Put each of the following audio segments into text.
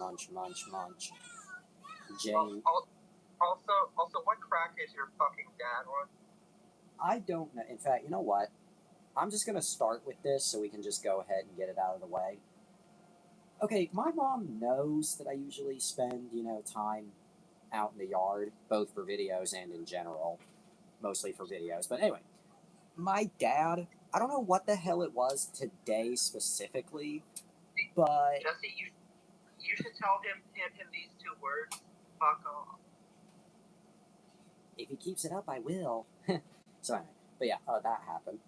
munch, munch, munch. James. Also, what crack is your fucking dad on? I don't know. In fact, you know what? I'm just gonna start with this so we can just go ahead and get it out of the way. Okay, my mom knows that I usually spend, time out in the yard, both for videos and in general. Mostly for videos. But anyway, my dad, I don't know what the hell it was today specifically, but... Jesse, you should tell him these 2 words. Fuck off. If he keeps it up, I will. So anyway, but yeah, that happened.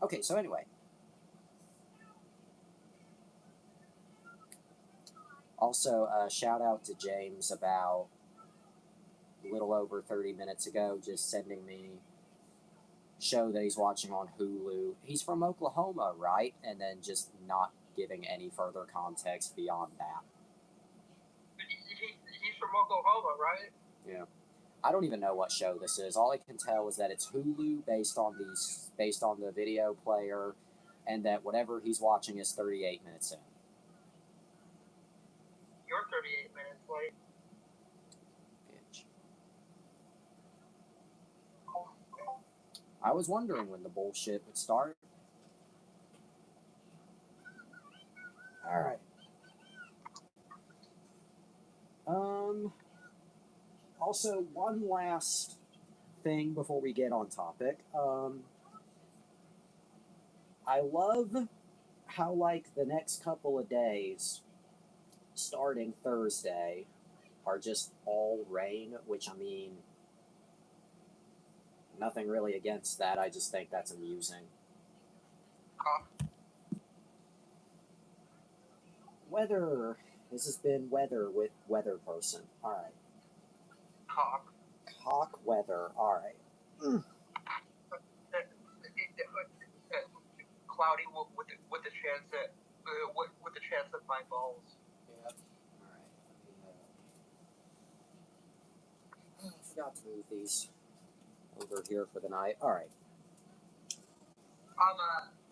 Okay, so anyway. Also, shout out to James about a little over 30 minutes ago, just sending me show that he's watching on Hulu. He's from Oklahoma, right? And then just not giving any further context beyond that. He's from Oklahoma, right? Yeah. I don't even know what show this is. All I can tell is that it's Hulu based on the video player, and that whatever he's watching is 38 minutes in. You're 38 minutes late. Bitch. I was wondering when the bullshit would start. Alright. Also, one last thing before we get on topic. I love how, the next couple of days, starting Thursday, are just all rain, which, nothing really against that. I just think that's amusing. Weather. This has been weather with weather person. Alright. Cock weather. Alright. Cloudy with the chance of my balls. Yeah. Alright. I forgot to move these over here for the night. Alright.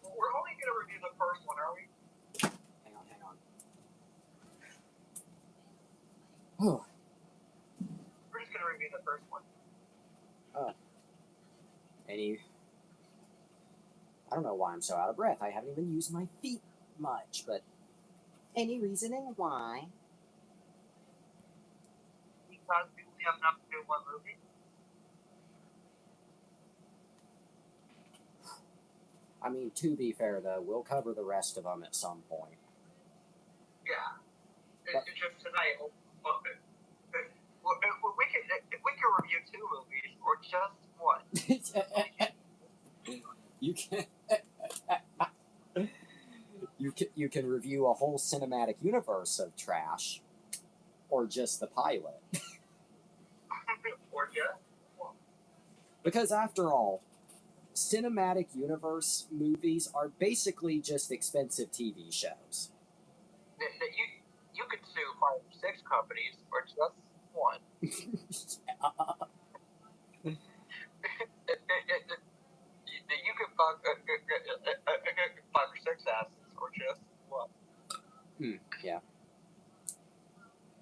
We're only gonna review the first one, are we? Hang on. Oh. We're just gonna review the first one. Oh. I don't know why I'm so out of breath. I haven't even used my feet much, but any reasoning why? Because we only have enough to do one movie. To be fair though, we'll cover the rest of them at some point. Yeah. It's just tonight. We can review 2 movies or just one. You can review a whole cinematic universe of trash, or just the pilot. Or just one. Because after all, cinematic universe movies are basically just expensive TV shows. You could sue 5 or 6 companies or just one. You could fuck 5 or 6 asses or just one. Yeah.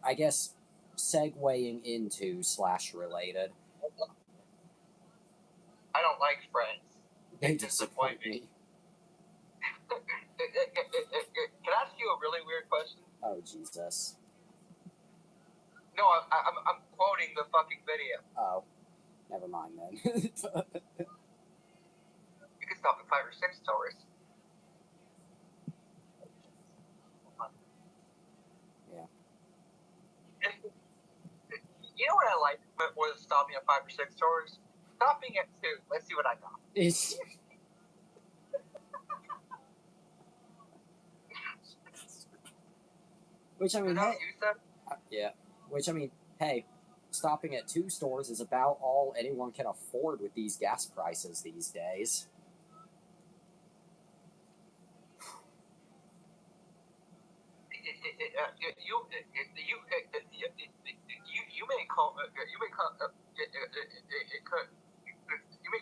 I guess segueing into / related. I don't like Friends. They disappoint me. Can I ask you a really weird question? Oh, Jesus. No, I'm quoting the fucking video. Oh. Never mind then. You can stop at 5 or 6 stories. Yeah. You know what I like was stopping at 5 or 6 stores? Stopping at 2. Let's see what I got. Which hey, you said? Yeah. Which hey, stopping at 2 stores is about all anyone can afford with these gas prices these days. You may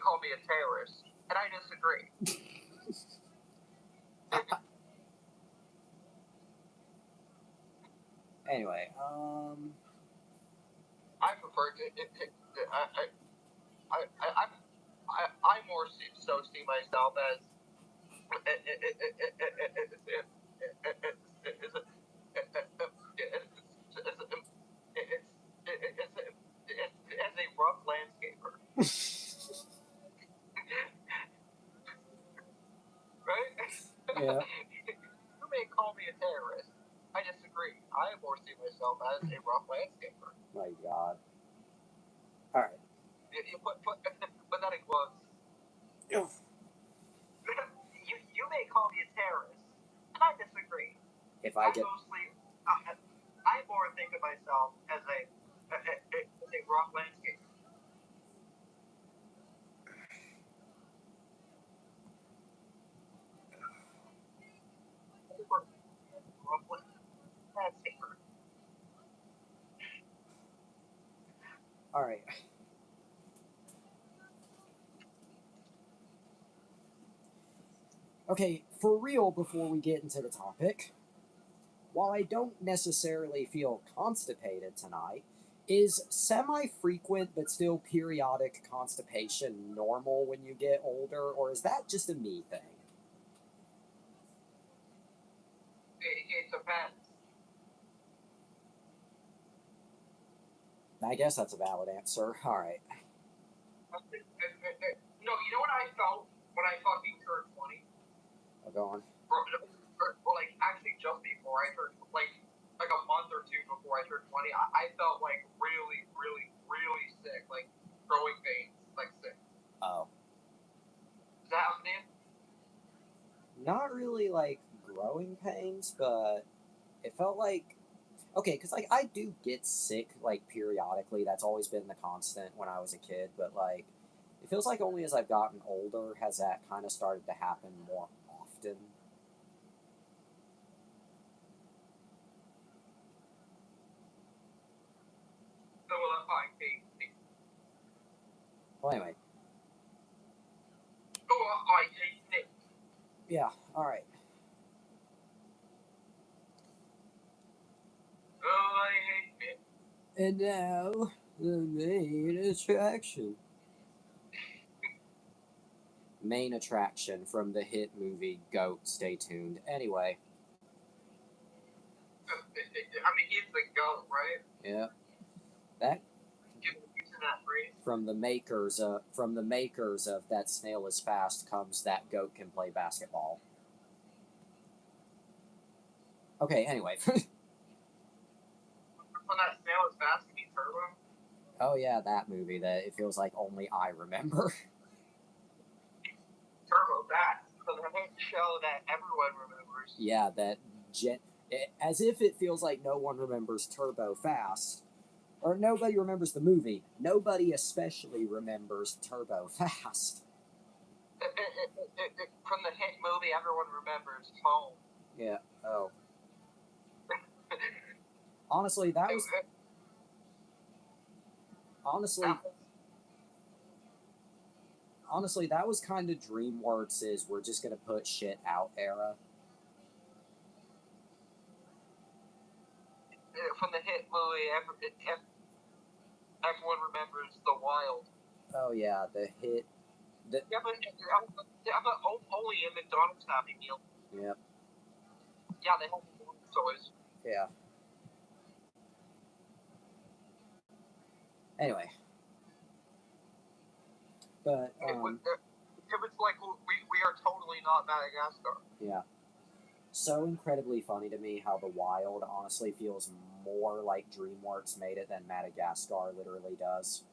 call me a terrorist, and I disagree. Anyway, I prefer to. I more so see myself as as a rough landscaper, right? yeah. You may call me a terrorist. I disagree. I more see myself as a rough landscaper. My God. All right. You put that in quotes. You may call me a terrorist, and I disagree. If I get I more think of myself as a rough landscaper. Rough landscaper. all right. Okay, for real, before we get into the topic, while I don't necessarily feel constipated tonight, is semi frequent but still periodic constipation normal when you get older, or is that just a me thing? It depends. I guess that's a valid answer. All right. No, you know what I felt when I fucking turned 20? I'll go on. Or like actually just before I turned, like a month or two before I turned 20, I felt like really, really, really sick, like growing pains, like sick. Oh. Does that happen to you? Not really like growing pains, but it felt like okay, because like I do get sick like periodically. That's always been the constant when I was a kid, but like it feels like only as I've gotten older has that kind of started to happen more often. So I hate. Well, anyway, Oh, I hate it. yeah, all right. Oh, I hate it. And now the main attraction. Main attraction from the hit movie Goat. Stay tuned. Anyway. I mean, he's the GOAT, right? Yeah. That Using that phrase. from the makers of That Snail Is Fast comes That Goat Can Play Basketball. Okay, anyway. When that snail is fast, you mean Turbo? Oh yeah, that movie that it feels like only I remember. Turbo Fast. So the hit show that everyone remembers. Yeah, as if it feels like no one remembers Turbo Fast. Or nobody remembers the movie. Nobody especially remembers Turbo Fast. From the hit movie everyone remembers, Home. Yeah, oh. Honestly, that was kind of DreamWorks' we're just gonna put shit out era. From the hit movie, everyone remembers The Wild. Oh yeah, the hit. Yeah, but only in McDonald's Happy Meal. Yep. Yeah, they have toys. Yeah. Anyway. But it was like we are totally not Madagascar. Yeah. So incredibly funny to me how The Wild honestly feels more like DreamWorks made it than Madagascar literally does.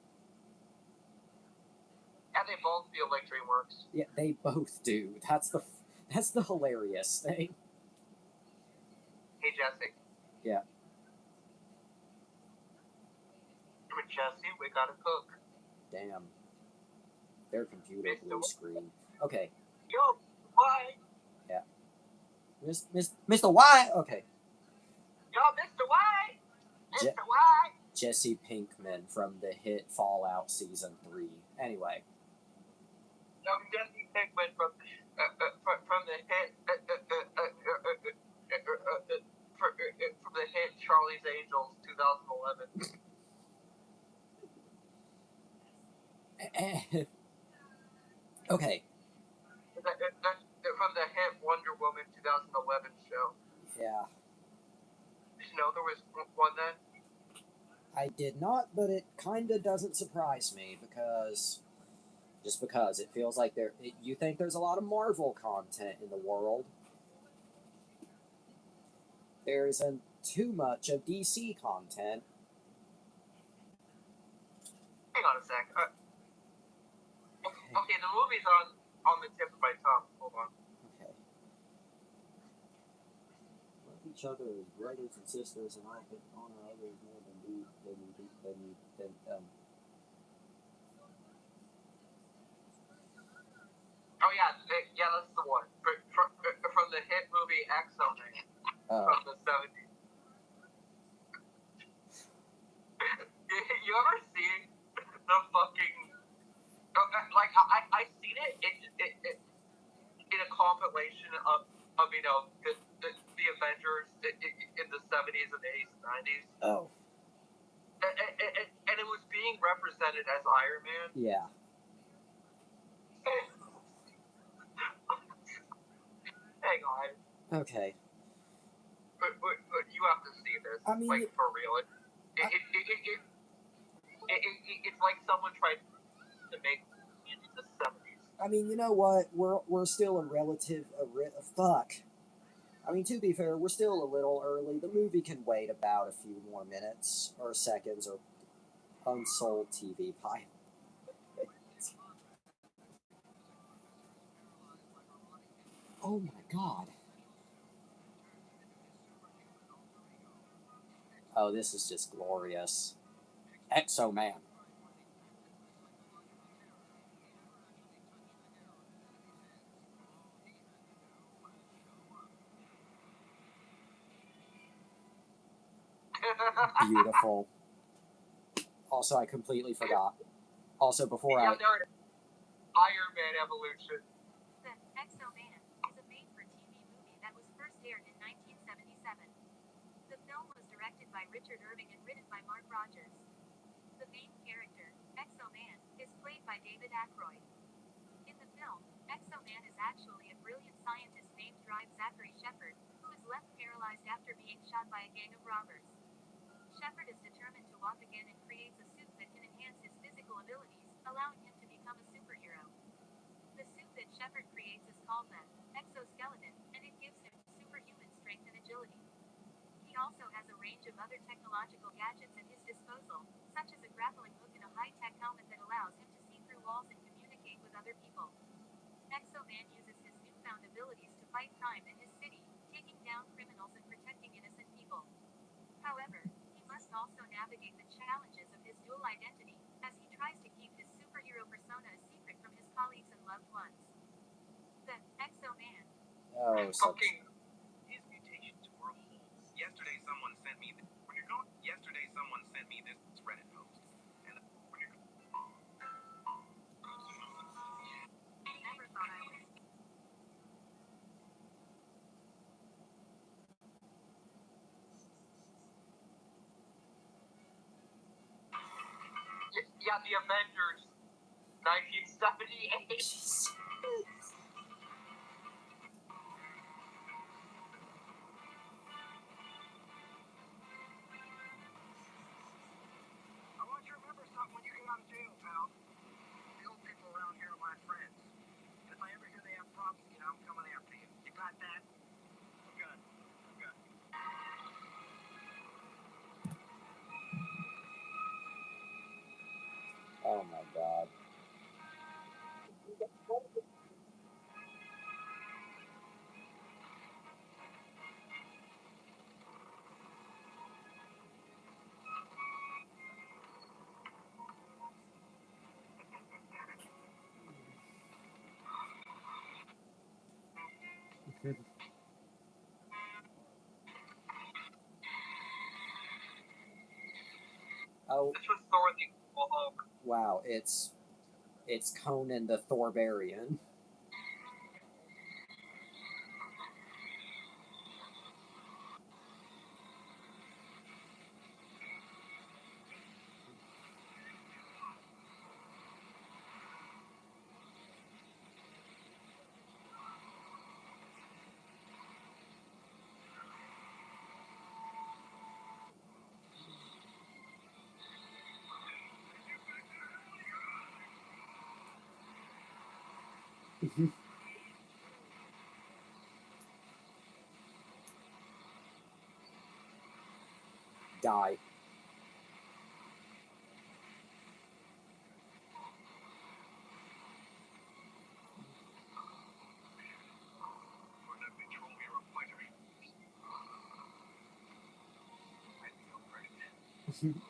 And they both feel like DreamWorks. Yeah, they both do. That's the hilarious thing. Hey Jesse. Yeah. Jesse, we gotta cook. Damn. Their computer blue screen. Okay. Yo, why? Yeah. Mr. Y. Okay. Yo, Mr. Y. Mr. Y. Jesse Pinkman from the hit Fallout Season 3. Anyway. No, Jesse Pinkman from the hit from the hit Charles Charlie's Angels 2011. Okay. From the hit Wonder Woman 2011 show. Yeah. Did you know there was one then? I did not, but it kind of doesn't surprise me because it feels like you think there's a lot of Marvel content in the world. There isn't too much of DC content. Hang on a sec. Okay, the movie's on the tip of my tongue. Hold on. Okay. Love each other as brothers and sisters, and honor others more than Oh yeah, that's the one from the hit movie Exo Man from the 70s. You ever seen the fucking like I seen it in a compilation of you know the Avengers in the 70s and the 80s and 90s. Oh. And it was being represented as Iron Man. Yeah. Hang on. Okay. But you have to see this. I mean, like for real. It's like someone tried to make it in the 70s. I mean, you know what? We're still fuck. I mean, to be fair, we're still a little early. The movie can wait about a few more minutes or seconds or unsold TV pie. Oh my god. Oh, this is just glorious. Exo Man. Beautiful. Also, I completely forgot. Also, before Iron Man Evolution. The Exo Man is a made-for-TV movie that was first aired in 1977. The film was directed by Richard Irving and written by Mark Rogers. The main character, Exo Man, is played by David Aykroyd. In the film, Exo Man is actually a brilliant scientist named Zachary Shepard, who is left paralyzed after being shot by a gang of robbers. Shepard is determined to walk again and creates a suit that can enhance his physical abilities, allowing him to become a superhero. The suit that Shepard creates is called the exoskeleton, and it gives him superhuman strength and agility. He also has a range of other technological gadgets at his disposal, such as a grappling hook and a high-tech helmet that allows him to see through walls and communicate with other people. Exo Man uses his newfound abilities to fight crime in his city, taking down criminals and protecting innocent people. However, he must also navigate the challenges of his dual identity, as he tries to keep his superhero persona a secret from his colleagues and loved ones. The Exo Man. Oh, fucking. His mutations were holes. Yesterday someone sent me this Reddit post. And when you're Never thought I would. Yeah, the Avengers 1978. I want you to remember something when you get out of jail, pal. The old people around here are my friends. And if I ever hear they have problems, I'm coming after you. You got that? Good. Oh my god. Oh. This was Thor the Incredible Hulk. Wow, it's Conan the Thorbarian. Die. For that patrol hero fighter. I feel pregnant. He said,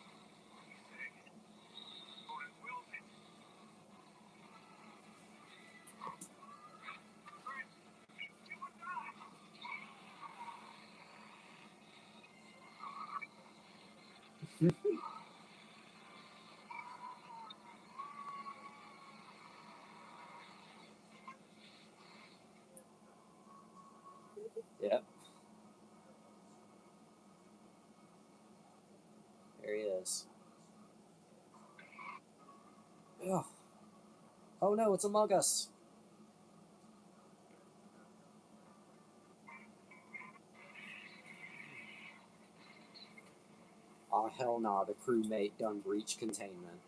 "Oh, it will be." You would die. Yep. There he is. Ugh. Oh no, it's Among Us. Ah, hell nah, the crewmate done breached containment.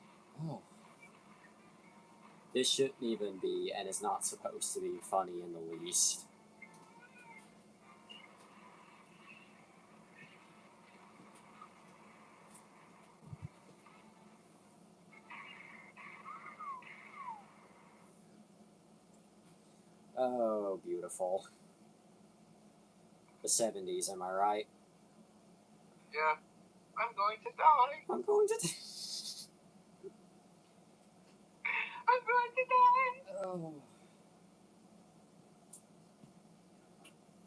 Oh. This shouldn't even be, and is not supposed to be, funny in the least. Oh, beautiful. The 70s, am I right? Yeah. I'm going to die. I'm going to. I'm going to die. Oh.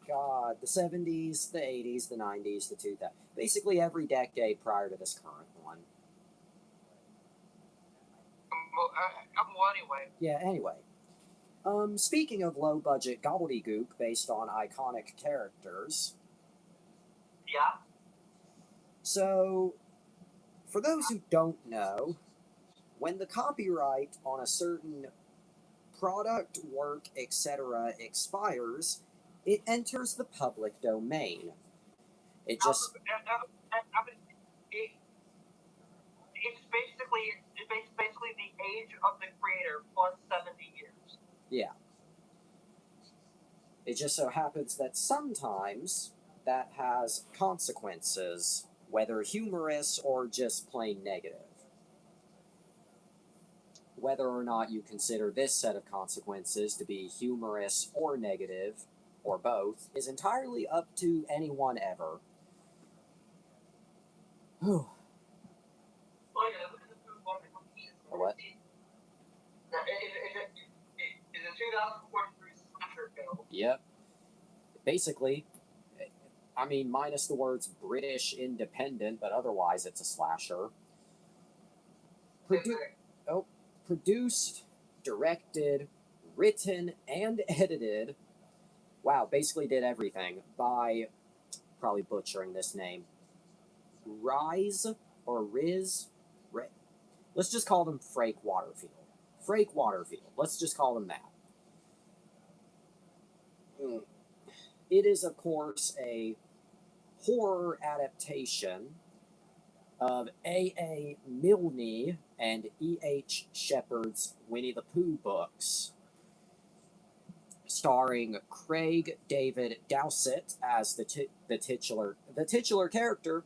God, the 70s, the 80s, the 90s, the 2000s. Basically every decade prior to this current one. Well, anyway. Yeah, anyway. Speaking of low-budget gobbledygook based on iconic characters. Yeah. So, for those who don't know, when the copyright on a certain product, work, etc. expires, it enters the public domain. It just... It's basically the age of the creator plus 70 years. Yeah. It just so happens that sometimes that has consequences, whether humorous or just plain negative. Whether or not you consider this set of consequences to be humorous or negative, or both, is entirely up to anyone ever. Whew. What? It's a 2043 slasher film. Yep. Basically, I mean, minus the words British independent, but otherwise it's a slasher. Produced, directed, written, and edited. Wow, basically did everything by, probably butchering this name, Riz, or Riz? Let's just call them Frake Waterfield. Frake Waterfield. Let's just call them that. It is, of course, a horror adaptation of A.A. Milne and E.H. Shepard's Winnie-the-Pooh books, starring Craig David Dowsett as the titular character,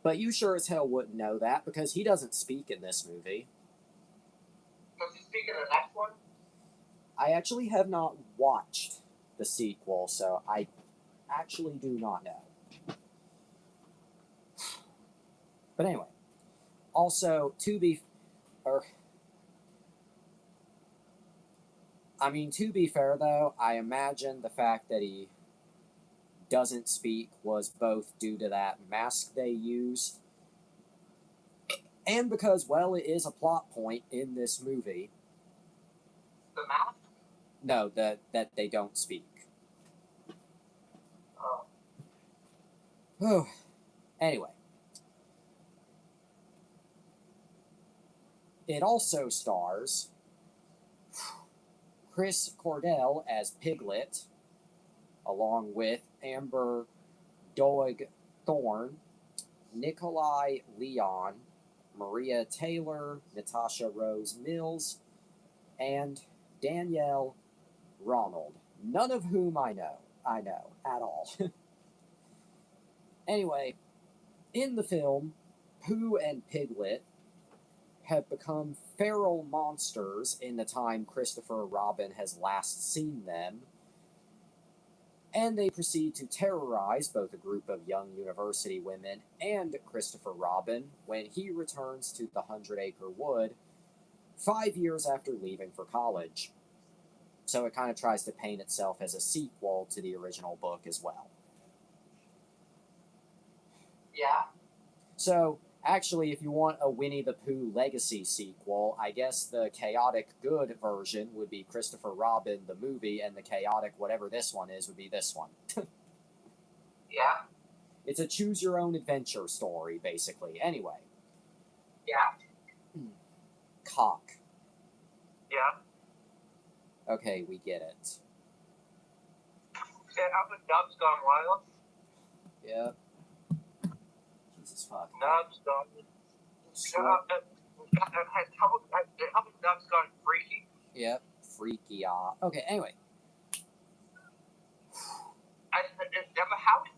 but you sure as hell wouldn't know that because he doesn't speak in this movie. the next one? I actually have not watched the sequel, so I actually do not know. But anyway, also to be fair though, I imagine the fact that he doesn't speak was both due to that mask they used and because, well, it is a plot point in this movie. The mask? No, that they don't speak. Oh. Anyway. It also stars Chris Cordell as Piglet, along with Amber Doig Thorne, Nikolai Leon, Maria Taylor, Natasha Rose Mills, and Danielle Ronald, none of whom I know at all. Anyway, in the film, Pooh and Piglet have become feral monsters in the time Christopher Robin has last seen them, and they proceed to terrorize both a group of young university women and Christopher Robin when he returns to the 100-Acre Wood 5 years after leaving for college. So it kind of tries to paint itself as a sequel to the original book as well. Yeah. So, actually, if you want a Winnie-the-Pooh Legacy sequel, I guess the chaotic good version would be Christopher Robin, the movie, and the chaotic whatever this one is would be this one. Yeah. It's a choose-your-own-adventure story, basically. Anyway. Yeah. Cock. Yeah. Okay, we get it. And how the Nub's gone wild? Yep. Jesus fuck. Nub's gone. How the Nub's gone freaky? Yep. Freaky. Okay, anyway. How is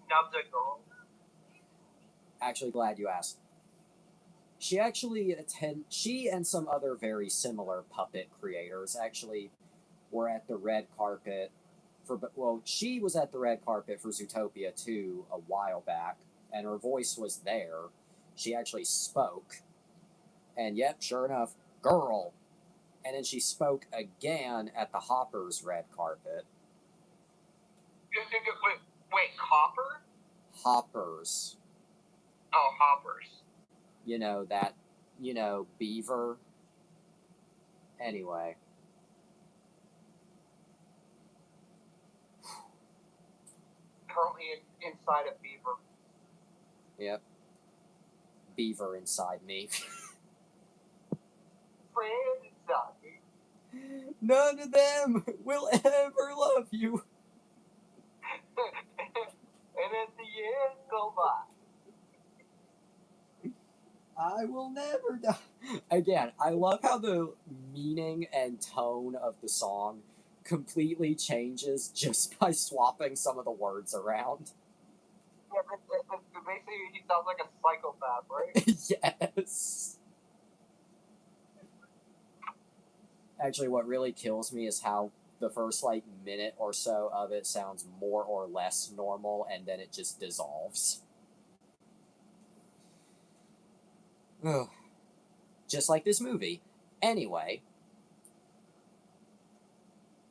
Nubs a girl? Actually, glad you asked. She and some other very similar puppet creators actually were at the red carpet she was at the red carpet for Zootopia 2 a while back, and her voice was there. She actually spoke. And yep, sure enough, girl. And then she spoke again at the Hoppers red carpet. Wait, Copper? Hoppers. Oh, Hoppers. Beaver. Anyway. Currently inside a beaver. Yep. Beaver inside me. Friend inside me. None of them will ever love you. And as the years go by, I will never die. Again, I love how the meaning and tone of the song completely changes just by swapping some of the words around. Yeah, basically he sounds like a psychopath, right? Yes. Actually, what really kills me is how the first, minute or so of it sounds more or less normal, and then it just dissolves. Ugh. Just like this movie. Anyway.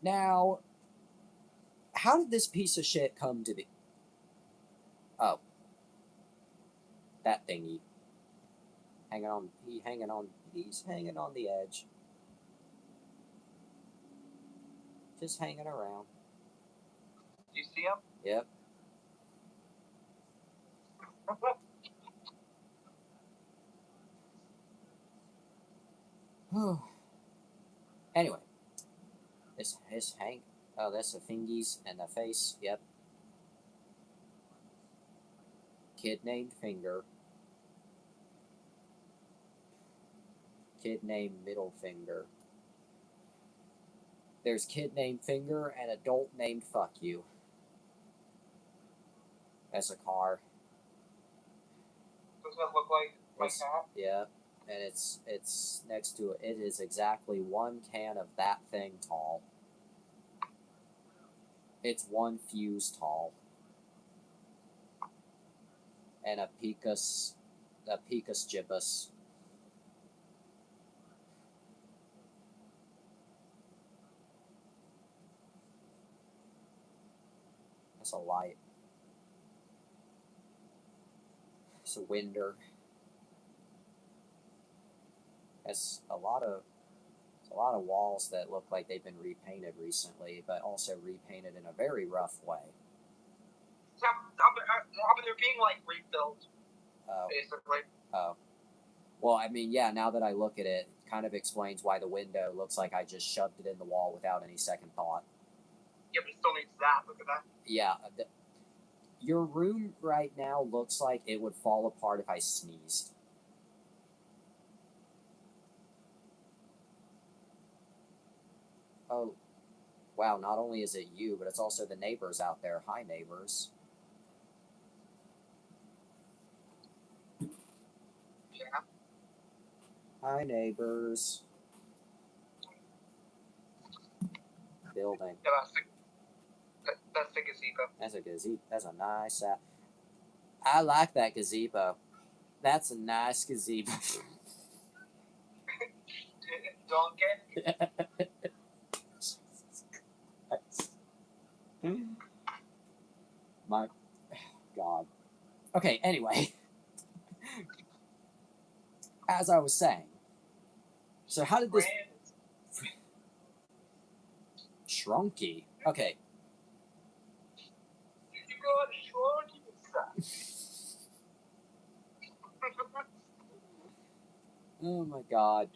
Now, how did this piece of shit come to be? Oh. That thingy. He's hanging on the edge. Just hanging around. Do you see him? Yep. Anyway. Oh, that's the fingies and the face. Yep. Kid named Finger. Kid named Middle Finger. There's kid named Finger and adult named Fuck You. That's a car. Doesn't it look like that? Yeah. and it's next to it. It is exactly one can of that thing tall. It's one fuse tall. And a picus gibbous. That's a light. It's a winder. It's a lot of walls that look like they've been repainted recently, but also repainted in a very rough way. They're being like rebuilt, basically. Oh. Well, I mean, yeah, now that I look at it, it kind of explains why the window looks like I just shoved it in the wall without any second thought. Yeah, but it still needs that. Look at that. Yeah. Your room right now looks like it would fall apart if I sneezed. Oh, wow, not only is it you, but it's also the neighbors out there. Hi, neighbors. Yeah. Hi, neighbors. Building. Yeah, that's the gazebo. That's a gazebo. That's a nice... I like that gazebo. That's a nice gazebo. Don't get it. My God. Okay, anyway. As I was saying. So how did this... Shrunky? Okay. You got shrunky inside. Oh my God.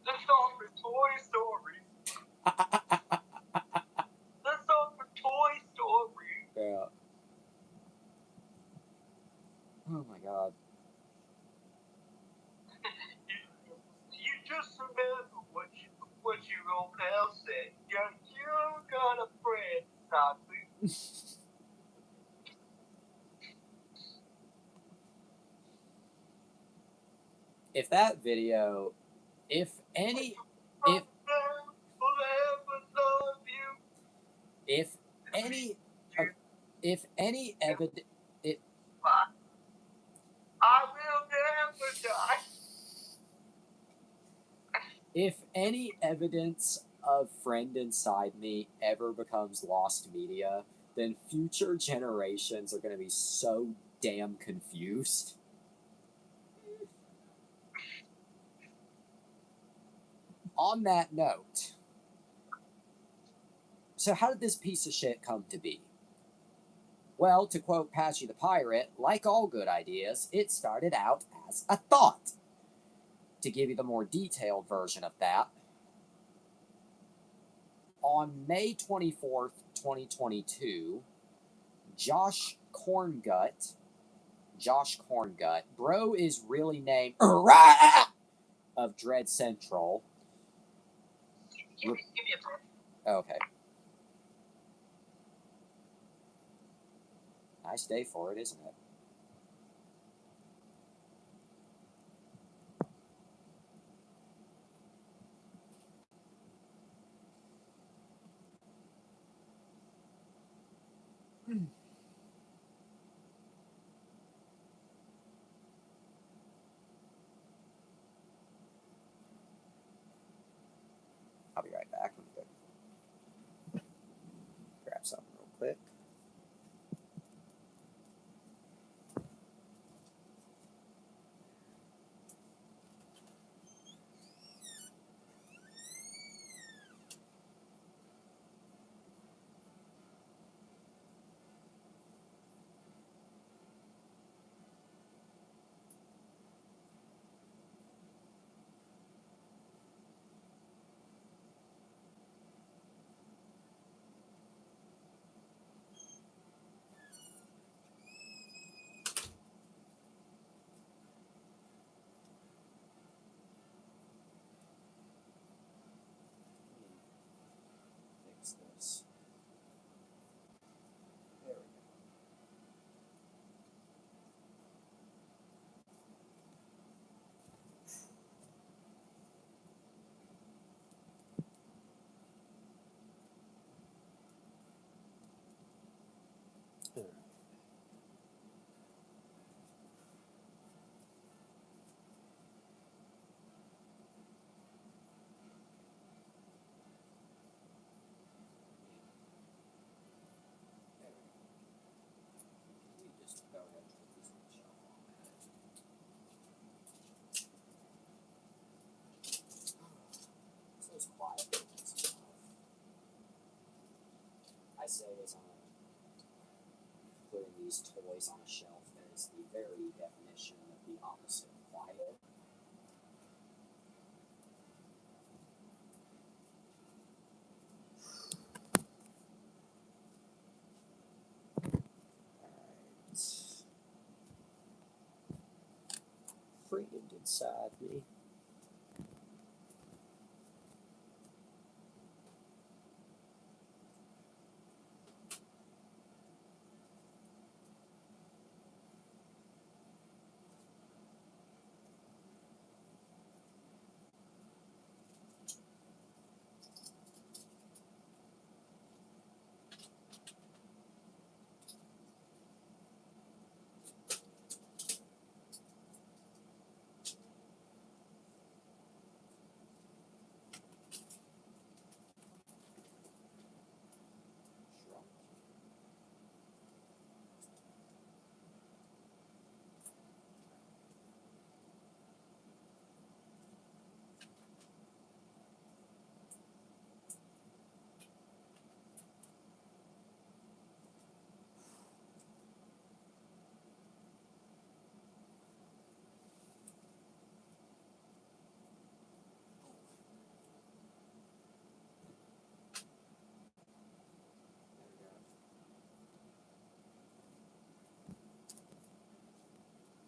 The song for Toy Story. The song for Toy Story. Yeah. Oh my God. You just remember what your old pal said. You got a friend, Nazi. If that video, if any evidence I will never die. If any evidence of friend inside me ever becomes lost media, then future generations are going to be so damn confused. On that note, so how did this piece of shit come to be? Well, to quote Patchy the Pirate, like all good ideas, it started out as a thought. To give you the more detailed version of that, on May 24th, 2022, Josh Corngut, bro is really named of Dread Central. Give me a second. Okay. Nice day for it, isn't it? I'll be right back. Let me go grab something real quick. say is putting these toys on a shelf is the very definition of the opposite of quiet. Alright. Framed inside me.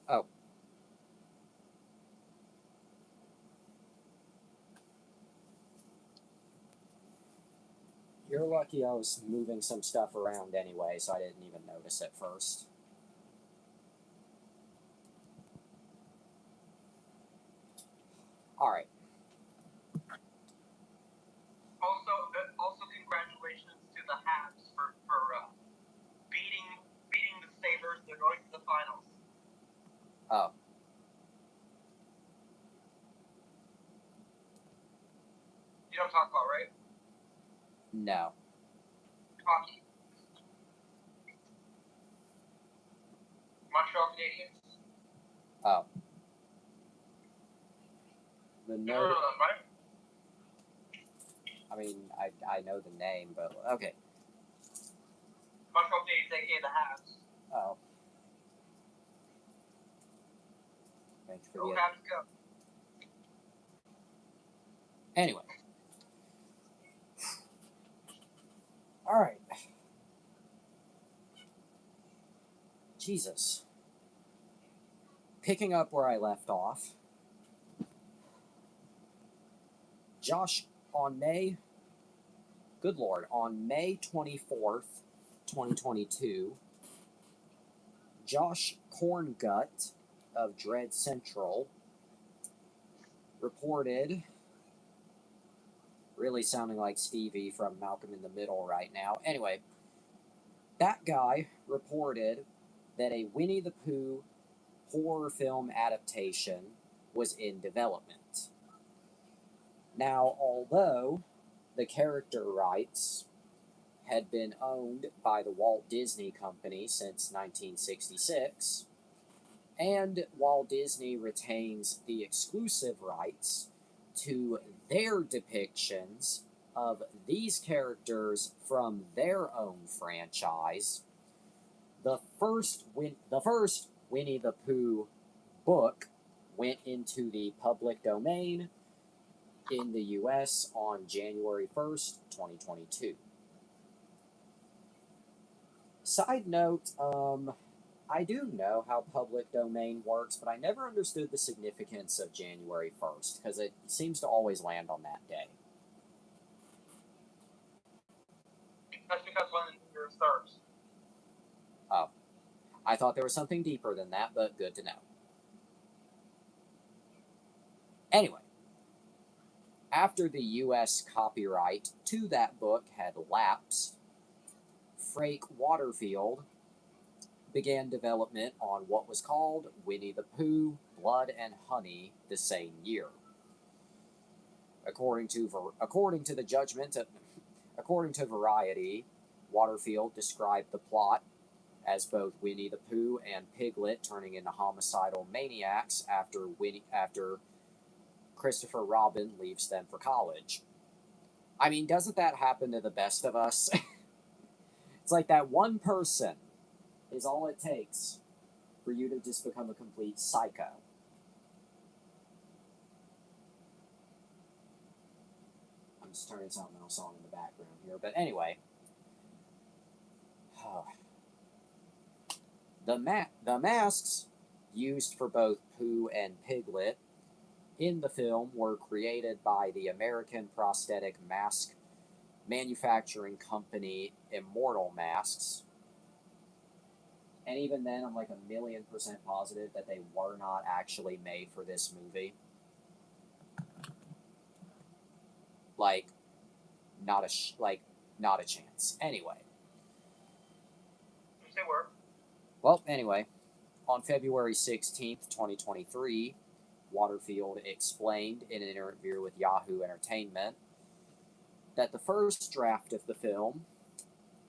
Oh. You're lucky I was moving some stuff around anyway, so I didn't even notice at first. Alright. Also, congratulations to the Habs for beating the Sabres. They're going to the finals. Oh. You know what I'm talking about, right? No. Hockey. Montreal Canadiens. Oh. The You no. know them, right? I mean, I know the name, but okay. Montreal Canadiens, aka the Habs. Oh. Thanks for Go the. Habs, go. Anyway. Alright. Jesus. Picking up where I left off. Josh, on May 24th, 2022, Josh Corngut of Dread Central reported, really sounding like Stevie from Malcolm in the Middle right now. Anyway, that guy reported that a Winnie-the-Pooh horror film adaptation was in development. Now, although the character rights had been owned by the Walt Disney Company since 1966, and Walt Disney retains the exclusive rights to their depictions of these characters from their own franchise, the first Winnie the Pooh book went into the public domain in the US on January 1st, 2022. Side note, I do know how public domain works, but I never understood the significance of January 1st, because it seems to always land on that day. That's because when the year starts. Oh. I thought there was something deeper than that, but good to know. Anyway, after the US copyright to that book had lapsed, Frank Waterfield began development on what was called Winnie the Pooh, Blood and Honey the same year. According to Variety, Waterfield described the plot as both Winnie the Pooh and Piglet turning into homicidal maniacs after Christopher Robin leaves them for college. I mean, doesn't that happen to the best of us? It's like that one person is all it takes for you to just become a complete psycho. I'm just turning something else on in the background here. But anyway. The masks used for both Pooh and Piglet in the film were created by the American prosthetic mask manufacturing company Immortal Masks. And even then, I'm like 1,000,000% positive that they were not actually made for this movie. Like, not a chance. Anyway. They were. Well, anyway, on February 16th, 2023, Waterfield explained in an interview with Yahoo Entertainment that the first draft of the film,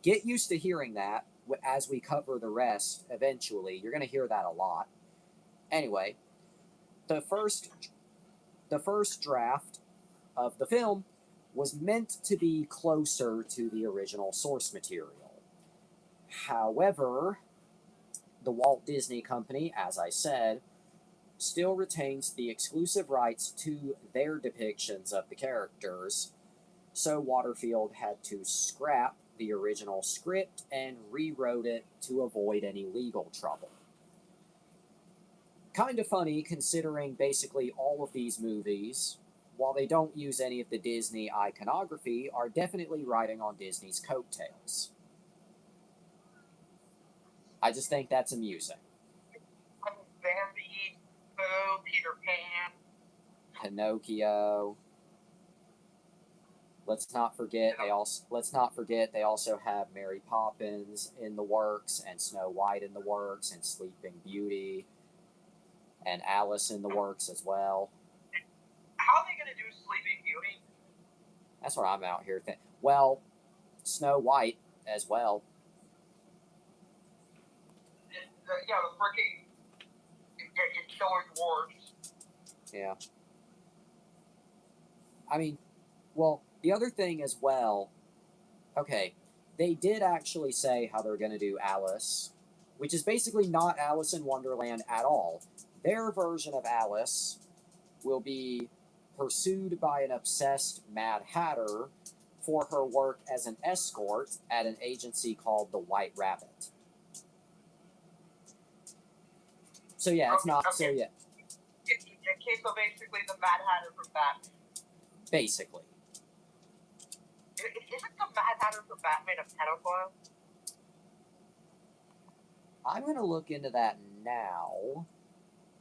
get used to hearing that as we cover the rest eventually. You're going to hear that a lot. Anyway, the first draft of the film was meant to be closer to the original source material. However, the Walt Disney Company, as I said, still retains the exclusive rights to their depictions of the characters, so Waterfield had to scrap the original script and rewrote it to avoid any legal trouble. Kind of funny considering basically all of these movies, while they don't use any of the Disney iconography, are definitely riding on Disney's coattails. I just think that's amusing. Bambi, Boo, Peter Pan, Pinocchio. Let's not forget they also have Mary Poppins in the works, and Snow White in the works, and Sleeping Beauty, and Alice in the works as well. How are they going to do Sleeping Beauty? That's what I'm out here thinking. Well, Snow White as well. Yeah, the freaking killer dwarves. Yeah. I mean, well, the other thing as well, okay, they did actually say how they're going to do Alice, which is basically not Alice in Wonderland at all. Their version of Alice will be pursued by an obsessed Mad Hatter for her work as an escort at an agency called the White Rabbit. So yeah, it's not. Okay. So yeah. Okay, so basically the Mad Hatter from Batman. Basically. Isn't the Mad Hatter from Batman a pedophile? I'm going to look into that now,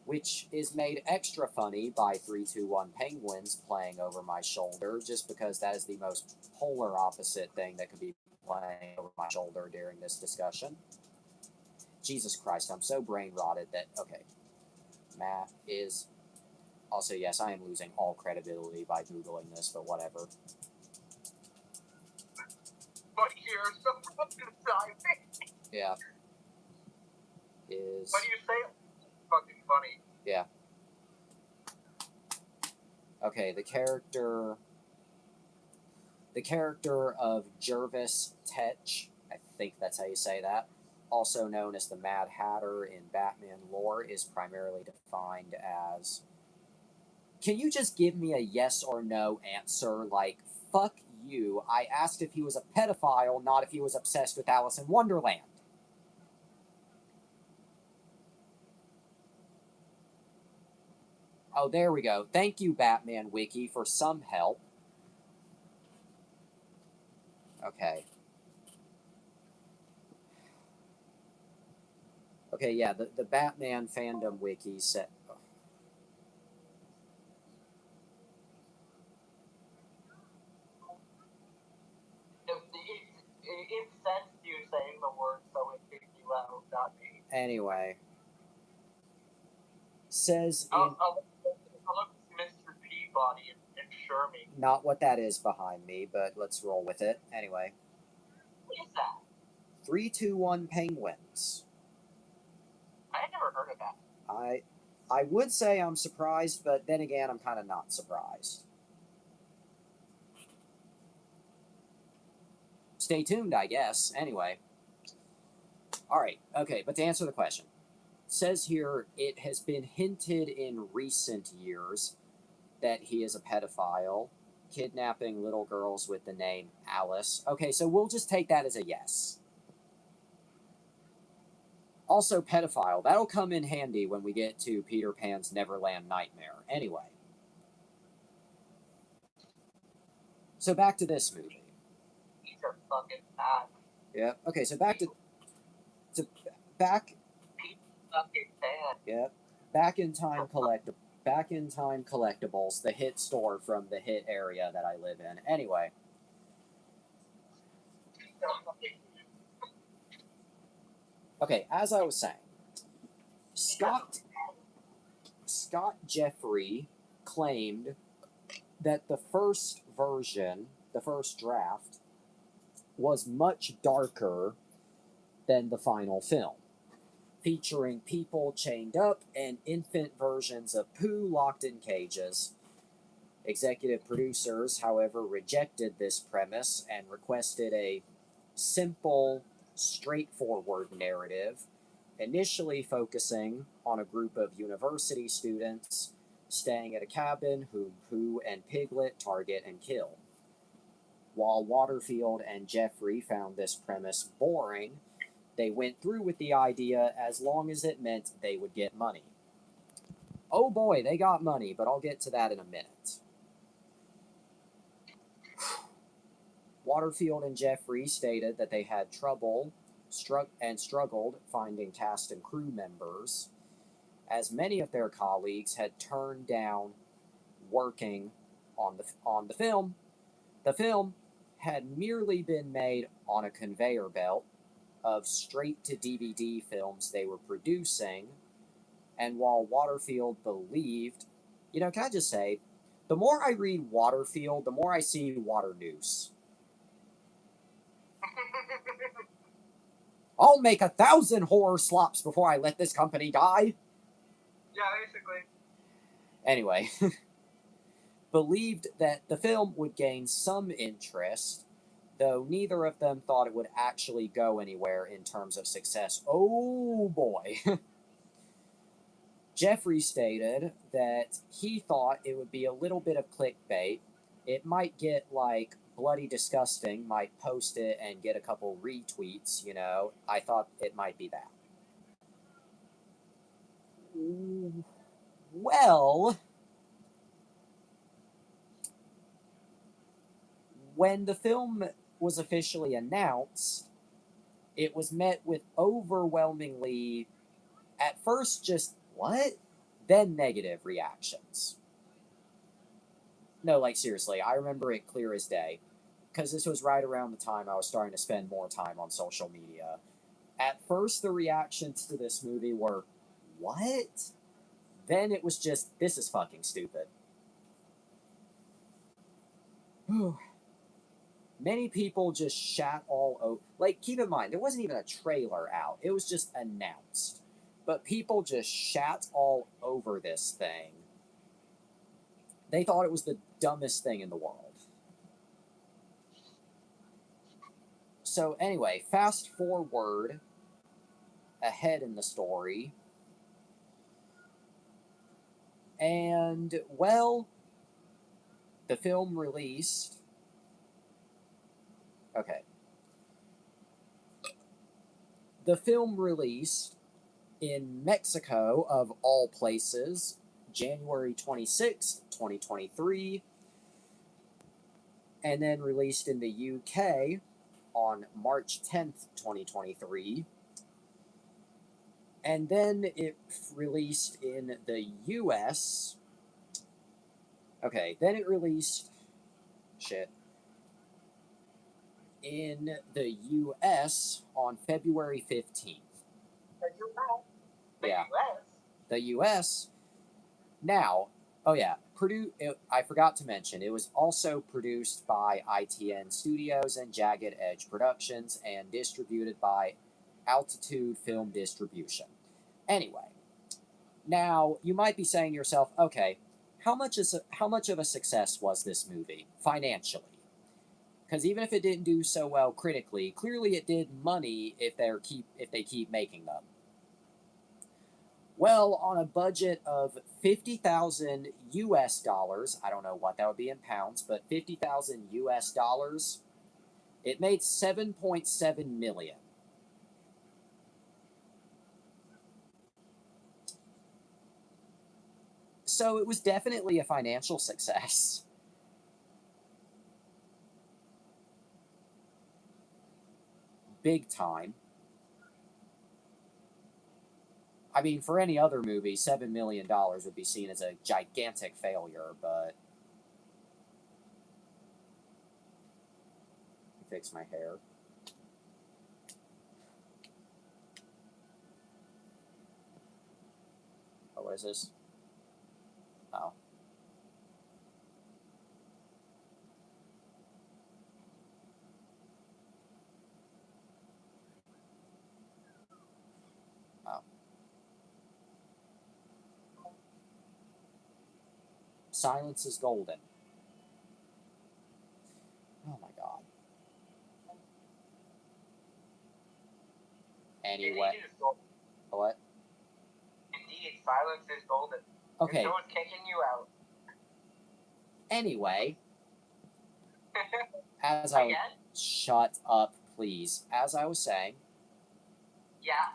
which is made extra funny by 321 Penguins playing over my shoulder, just because that is the most polar opposite thing that could be playing over my shoulder during this discussion. Jesus Christ, I'm so brain rotted that, okay, Matt is... Also, yes, I am losing all credibility by Googling this, but whatever. But here's the fucking time. Yeah. Is... When you say it, it's fucking funny. Yeah. Okay, the character of Jervis Tetch, I think that's how you say that, also known as the Mad Hatter in Batman lore, is primarily defined as... Can you just give me a yes or no answer? Like, fuck you. I asked if he was a pedophile, not if he was obsessed with Alice in Wonderland. Oh, there we go. Thank you, Batman Wiki, for some help. Okay. Okay, yeah, the Batman fandom wiki said... It sensed you saying the word, so it kicked you out, not me. Anyway. Says in... I'll look Mr. Peabody and Shermie. Not what that is behind me, but let's roll with it. Anyway. What is that? 321 Penguins. I had never heard of that. I would say I'm surprised, but then again, I'm kind of not surprised. Stay tuned, I guess. Anyway. Alright, okay, but to answer the question, says here it has been hinted in recent years that he is a pedophile, kidnapping little girls with the name Alice. Okay, so we'll just take that as a yes. Also, pedophile. That'll come in handy when we get to Peter Pan's Neverland Nightmare. Anyway. So back to this movie. He's a fucking bad. Yeah. Okay, so back to back. He's fucking bad. Yeah. Back in time collectibles, the hit store from the hit area that I live in. Anyway. Okay, as I was saying, Scott Jeffrey claimed that the first version, the first draft, was much darker than the final film, featuring people chained up and infant versions of Pooh locked in cages. Executive producers, however, rejected this premise and requested a simple, straightforward narrative, initially focusing on a group of university students staying at a cabin whom Pooh and Piglet target and kill. While Waterfield and Jeffrey found this premise boring, they went through with the idea as long as it meant they would get money. Oh boy, they got money, but I'll get to that in a minute. Waterfield and Jeffrey stated that they had trouble and struggled finding cast and crew members, as many of their colleagues had turned down working on the film. The film had merely been made on a conveyor belt of straight-to-DVD films they were producing, and while Waterfield believed, can I just say, the more I read Waterfield, the more I see Water Noose. I'll make 1,000 horror slops before I let this company die. Yeah, basically. Anyway, believed that the film would gain some interest, though neither of them thought it would actually go anywhere in terms of success. Oh boy. Jeffrey stated that he thought it would be a little bit of clickbait. It might get like Bloody Disgusting, might post it and get a couple retweets, I thought it might be that. Well, when the film was officially announced, it was met with overwhelmingly, at first just, what? Then negative reactions. No, like seriously, I remember it clear as day, because this was right around the time I was starting to spend more time on social media. At first, the reactions to this movie were, what? Then it was just, this is fucking stupid. Many people just shat all over. Like, keep in mind, there wasn't even a trailer out. It was just announced. But people just shat all over this thing. They thought it was the dumbest thing in the world. So anyway, fast forward ahead in the story. And, well, the film released... Okay. The film released in Mexico, of all places, January 26th, 2023, and then released in the UK on March 10th, 2023, and then it released in the US. Okay, then it released... in the US on February 15th. The Yeah. US? The US. Now, oh yeah, I forgot to mention, it was also produced by ITN Studios and Jagged Edge Productions and distributed by Altitude Film Distribution. Anyway, now you might be saying to yourself, okay, how much of a success was this movie financially? Because even if it didn't do so well critically, clearly it did money if they keep making them. Well, on a budget of 50,000 US dollars, I don't know what that would be in pounds, but 50,000 US dollars, it made 7.7 million. So it was definitely a financial success. Big time. I mean, for any other movie, $7 million would be seen as a gigantic failure, but... Fix my hair. Oh, what is this? Oh. Oh. Silence is golden. Oh my god. Anyway. What? Indeed, silence is golden. Okay. If someone's kicking you out. Anyway. Again? Shut up, please. As I was saying. Yeah.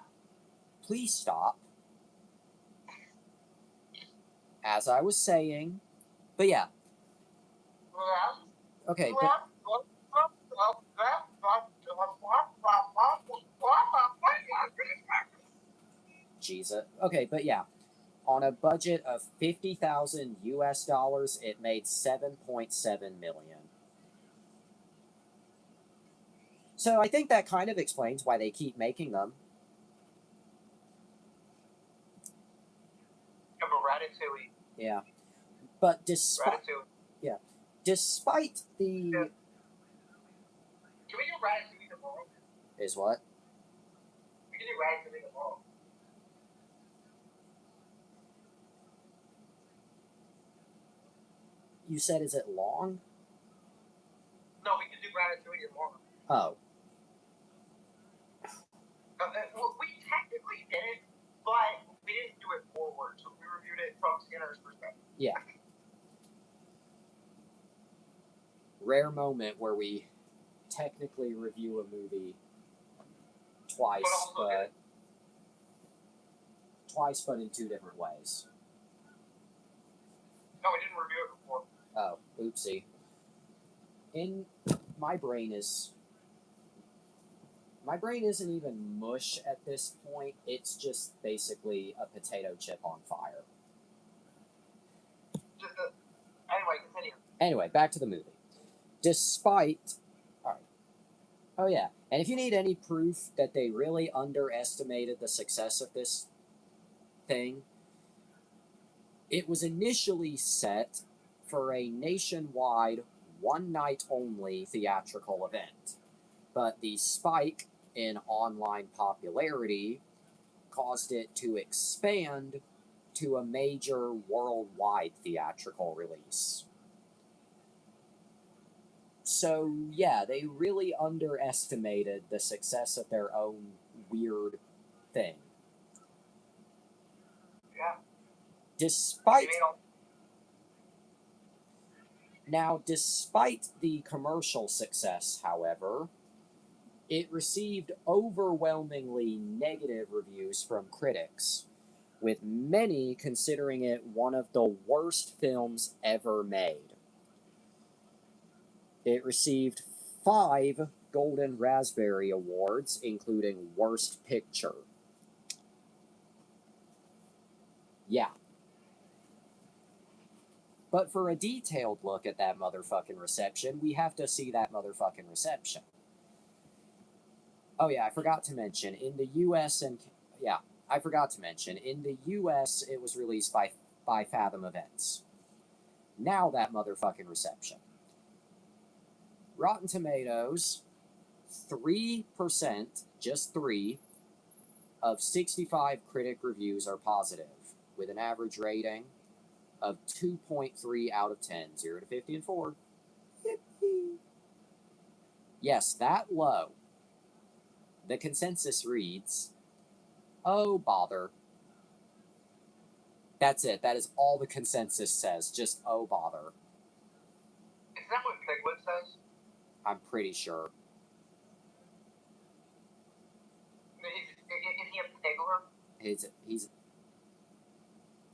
Please stop. As I was saying. But yeah. Okay, but... Jesus. Okay, but yeah. On a budget of 50,000 US dollars, it made 7.7 million. So I think that kind of explains why they keep making them. Yeah, but Ratatouille. Yeah. But despite... Ratatouille. Yeah. Despite the... Yeah. Can we do Ratatouille tomorrow? Is what? We can do Ratatouille tomorrow. You said, is it long? No, we can do Ratatouille tomorrow. Oh. We technically did it, but we didn't do it forward, so we reviewed it from Skinner's perspective. Yeah. Rare moment where we technically review a movie twice, but in two different ways. No, we didn't review it before. Oh, oopsie. My brain isn't even mush at this point. It's just basically a potato chip on fire. Anyway, continue. Anyway, back to the movie. Despite... Alright. Oh yeah, and if you need any proof that they really underestimated the success of this thing, it was initially set for a nationwide, one-night-only theatrical event. But the spike in online popularity caused it to expand to a major worldwide theatrical release. So, yeah, they really underestimated the success of their own weird thing. Yeah. Despite the commercial success, however, it received overwhelmingly negative reviews from critics, with many considering it one of the worst films ever made. It received 5 Golden Raspberry Awards, including Worst Picture. Yeah. But for a detailed look at that motherfucking reception, we have to see that motherfucking reception. Oh yeah, I forgot to mention, in the US it was released by Fathom Events. Now that motherfucking reception. Rotten Tomatoes, 3%, just 3, of 65 critic reviews are positive, with an average rating of 2.3 out of 10, 0 to 50 and 4. Yippee. Yes, that low. The consensus reads, "Oh, bother." That's it. That is all the consensus says. Just, "Oh, bother." Is that what Piglet says? I'm pretty sure. Is he a Pigler? He's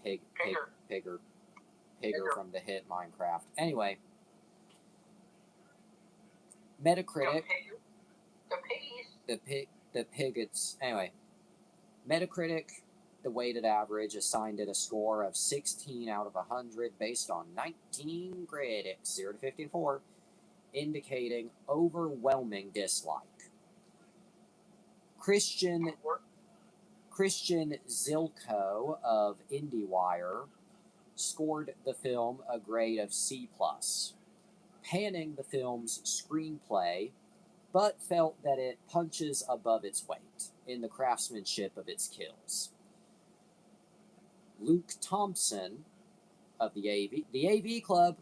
Pigger. Pigger from the hit Minecraft. Anyway, Metacritic. The piggies. The pigots. Anyway, Metacritic, the weighted average assigned it a score of 16 out of 100 based on 19 critics, 0 to 54, indicating overwhelming dislike. Christian Zilko of IndieWire scored the film a grade of C+, panning the film's screenplay, but felt that it punches above its weight in the craftsmanship of its kills. Luke Thompson of the AV Club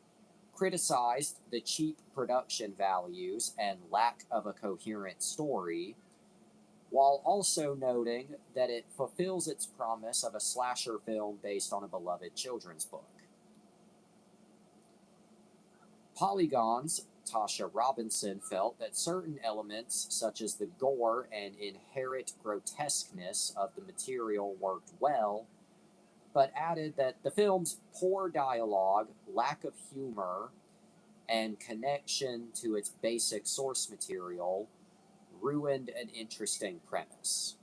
criticized the cheap production values and lack of a coherent story, while also noting that it fulfills its promise of a slasher film based on a beloved children's book. Polygon's Tasha Robinson felt that certain elements, such as the gore and inherent grotesqueness of the material, worked well, but added that the film's poor dialogue, lack of humor, and connection to its basic source material ruined an interesting premise.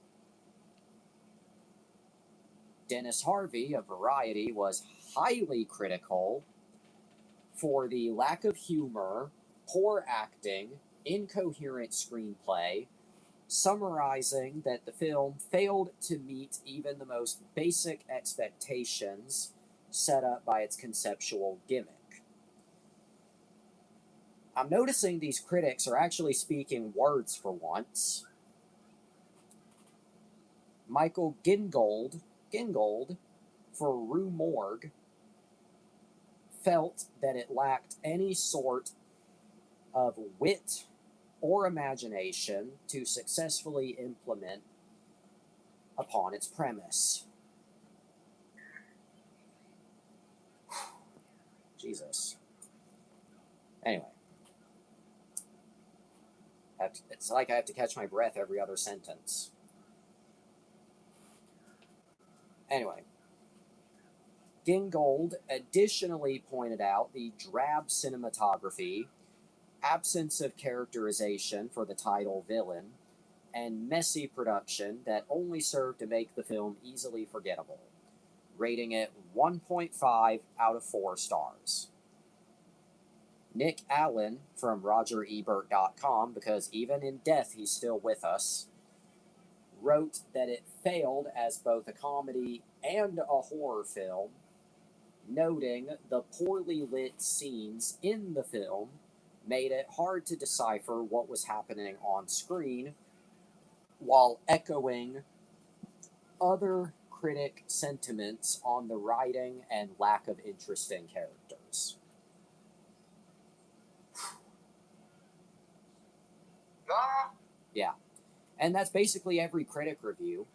Dennis Harvey of Variety was highly critical for the lack of humor, poor acting, incoherent screenplay, summarizing that the film failed to meet even the most basic expectations set up by its conceptual gimmick. I'm noticing these critics are actually speaking words for once. Michael Gingold for Rue Morgue felt that it lacked any sort of wit or imagination to successfully implement upon its premise. Jesus. Anyway. It's like I have to catch my breath every other sentence. Anyway. Gingold additionally pointed out the drab cinematography, absence of characterization for the title villain, and messy production that only served to make the film easily forgettable, rating it 1.5 out of 4 stars. Nick Allen from RogerEbert.com, because even in death he's still with us, wrote that it failed as both a comedy and a horror film, noting the poorly lit scenes in the film made it hard to decipher what was happening on screen, while echoing other critic sentiments on the writing and lack of interesting characters. Yeah. And that's basically every critic review.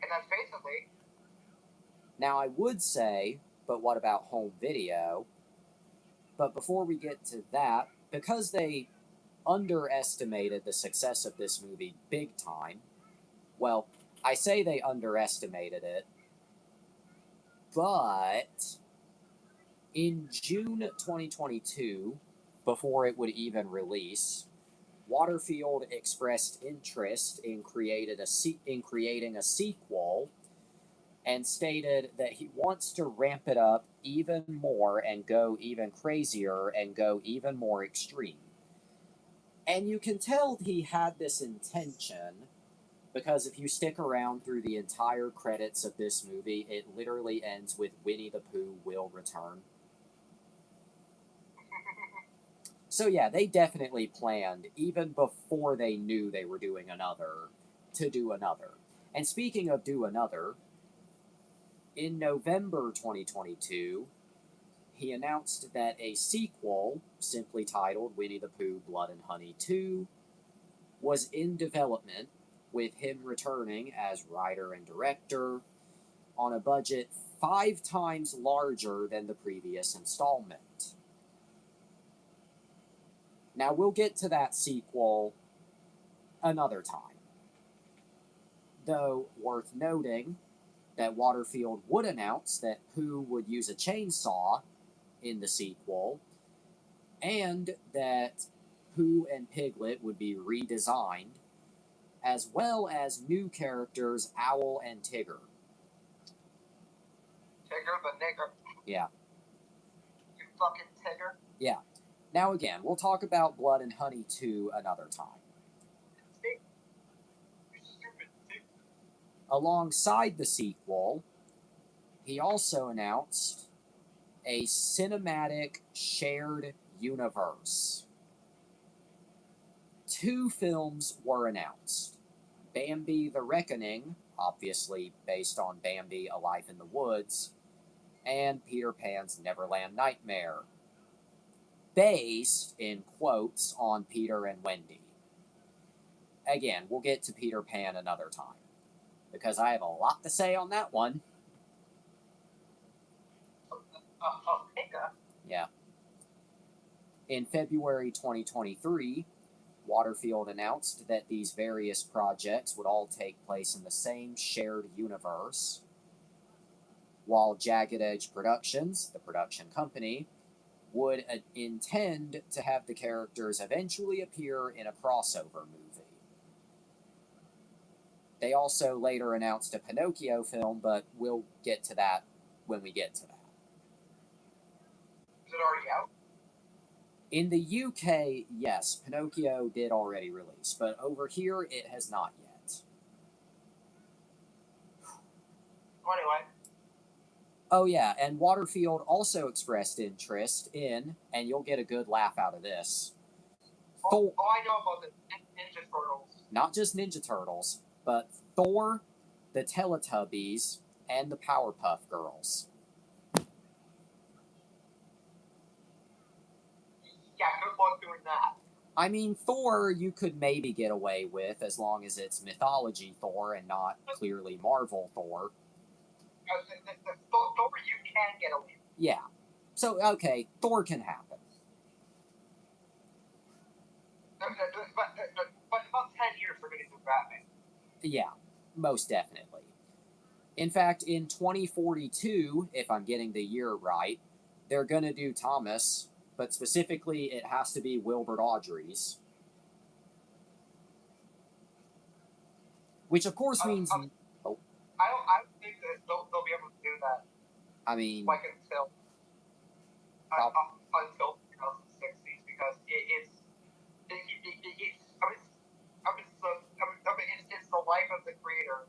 And that's basically. Now, I would say, but what about home video? But before we get to that, because they underestimated the success of this movie big time, well, I say they underestimated it, but in June 2022, before it would even release, Waterfield expressed interest in creating a sequel and stated that he wants to ramp it up even more and go even crazier and go even more extreme. And you can tell he had this intention because if you stick around through the entire credits of this movie, it literally ends with Winnie-the-Pooh will return. So yeah, they definitely planned, even before they knew they were doing another, to do another. And speaking of do another, in November 2022, he announced that a sequel, simply titled Winnie-the-Pooh Blood and Honey 2, was in development, with him returning as writer and director on a budget 5 times larger than the previous installment. Now, we'll get to that sequel another time. Though, worth noting that Waterfield would announce that Pooh would use a chainsaw in the sequel, and that Pooh and Piglet would be redesigned, as well as new characters Owl and Tigger. Tigger the nigger. Yeah. You fucking Tigger. Yeah. Now again, we'll talk about Blood and Honey 2 another time. You stupid Tigger. Alongside the sequel, he also announced a cinematic shared universe. 2 films were announced. Bambi the Reckoning, obviously based on Bambi, A Life in the Woods, and Peter Pan's Neverland Nightmare, based, in quotes, on Peter and Wendy. Again, we'll get to Peter Pan another time, because I have a lot to say on that one. Yeah. In February 2023, Waterfield announced that these various projects would all take place in the same shared universe, while Jagged Edge Productions, the production company, would intend to have the characters eventually appear in a crossover movie. They also later announced a Pinocchio film, but we'll get to that when we get to that. Is it already out? In the UK, yes, Pinocchio did already release, but over here it has not yet. Anyway. Oh yeah, and Waterfield also expressed interest in, and you'll get a good laugh out of this, Oh, I know about the Ninja Turtles. Not just Ninja Turtles, but Thor, the Teletubbies, and the Powerpuff Girls. Yeah, good luck doing that. I mean, Thor you could maybe get away with, as long as it's mythology Thor and not clearly Marvel Thor. The Thor you can get away with. Yeah. So, okay, Thor can happen. But in about 10 years we're going to do Batman. Yeah, most definitely. In fact, in 2042, if I'm getting the year right, they're going to do Thomas, but specifically it has to be Wilbert Audrey's. Which, of course, means... I don't think that they'll be able to do that. I mean... Like until 2060s, because it's the life of the creator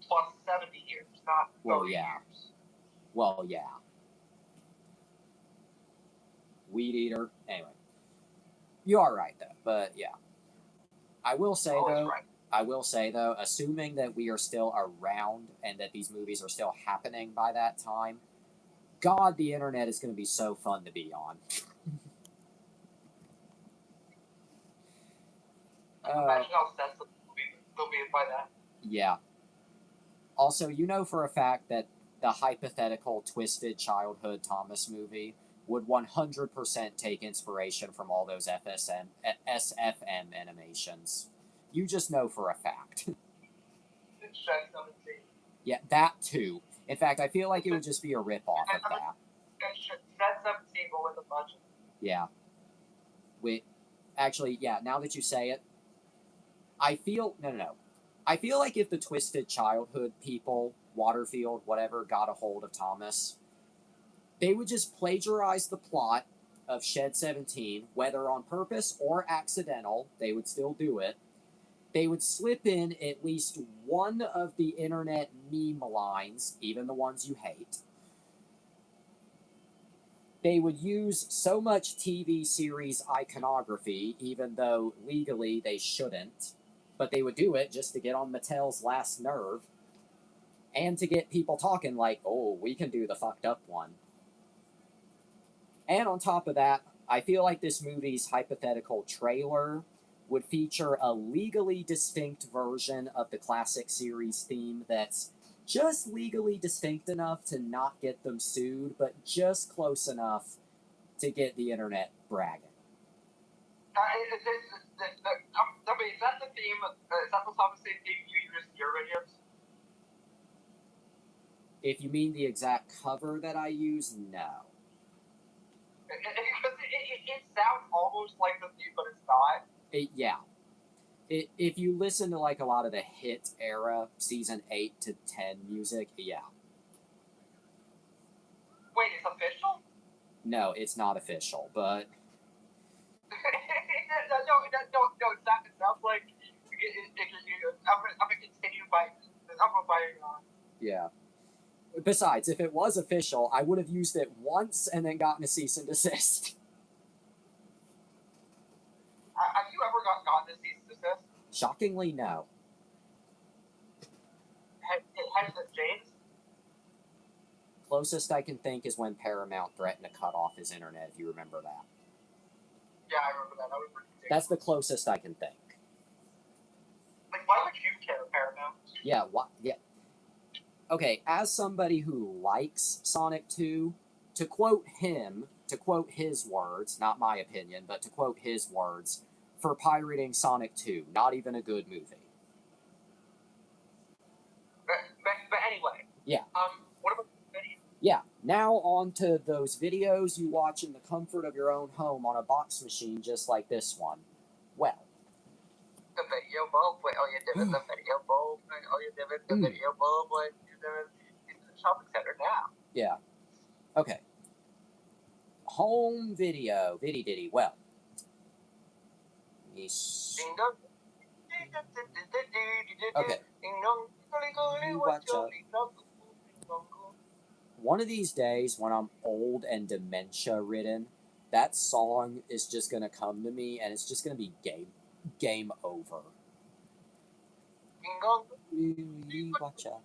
plus 70 years, not 30 years. Well, yeah. Weed eater. Anyway. You are right, though. But, yeah. I will say, though, assuming that we are still around and that these movies are still happening by that time, God, the internet is going to be so fun to be on. Imagine how sensitive they'll be by that. Yeah. Also, you know for a fact that the hypothetical Twisted Childhood Thomas movie would 100% take inspiration from all those SFM animations. You just know for a fact. Yeah, that too. In fact, I feel like it would just be a rip-off of that. Shed 17 will win the budget. Yeah. Actually, yeah, now that you say it, I feel... No. I feel like if the Twisted Childhood people, Waterfield, whatever, got a hold of Thomas, they would just plagiarize the plot of Shed 17, whether on purpose or accidental, they would still do it. They would slip in at least one of the internet meme lines, even the ones you hate. They would use so much TV series iconography, even though legally they shouldn't, but they would do it just to get on Mattel's last nerve, and to get people talking like, oh, we can do the fucked up one. And on top of that, I feel like this movie's hypothetical trailer would feature a legally distinct version of the classic series theme that's just legally distinct enough to not get them sued, but just close enough to get the internet bragging. Is that the theme? Is that the song theme you use in your videos? If you mean the exact cover that I use, no. Because it sounds almost like the theme, but it's not. Yeah. If you listen to like a lot of the hit era, season 8 to 10 music, yeah. Wait, it's official? No, it's not official, but no, it's not. It sounds like I'm gonna continue by. yeah. Besides, if it was official, I would have used it once and then gotten a cease and desist. Have you ever gotten a cease and desist? Shockingly, no. Has it changed? Closest I can think is when Paramount threatened to cut off his internet, if you remember that. Yeah, I remember that. That was pretty ridiculous. That's the closest I can think. Like, why would you care, Paramount? Yeah, what? Yeah. Okay, as somebody who likes Sonic 2, to quote his words, not my opinion, but to quote his words, for pirating Sonic 2, not even a good movie. But anyway. Yeah. What about the video? Yeah, now on to those videos you watch in the comfort of your own home on a box machine just like this one. Well. The video bulb, all you did is the video bulb, all you did is the video bulb, like, you did in the shopping center now. Yeah. Okay. Home video. Viddy ditty. Well. Okay. You watch out. One of these days, when I'm old and dementia-ridden, that song is just going to come to me, and it's just going to be game over. Watch out.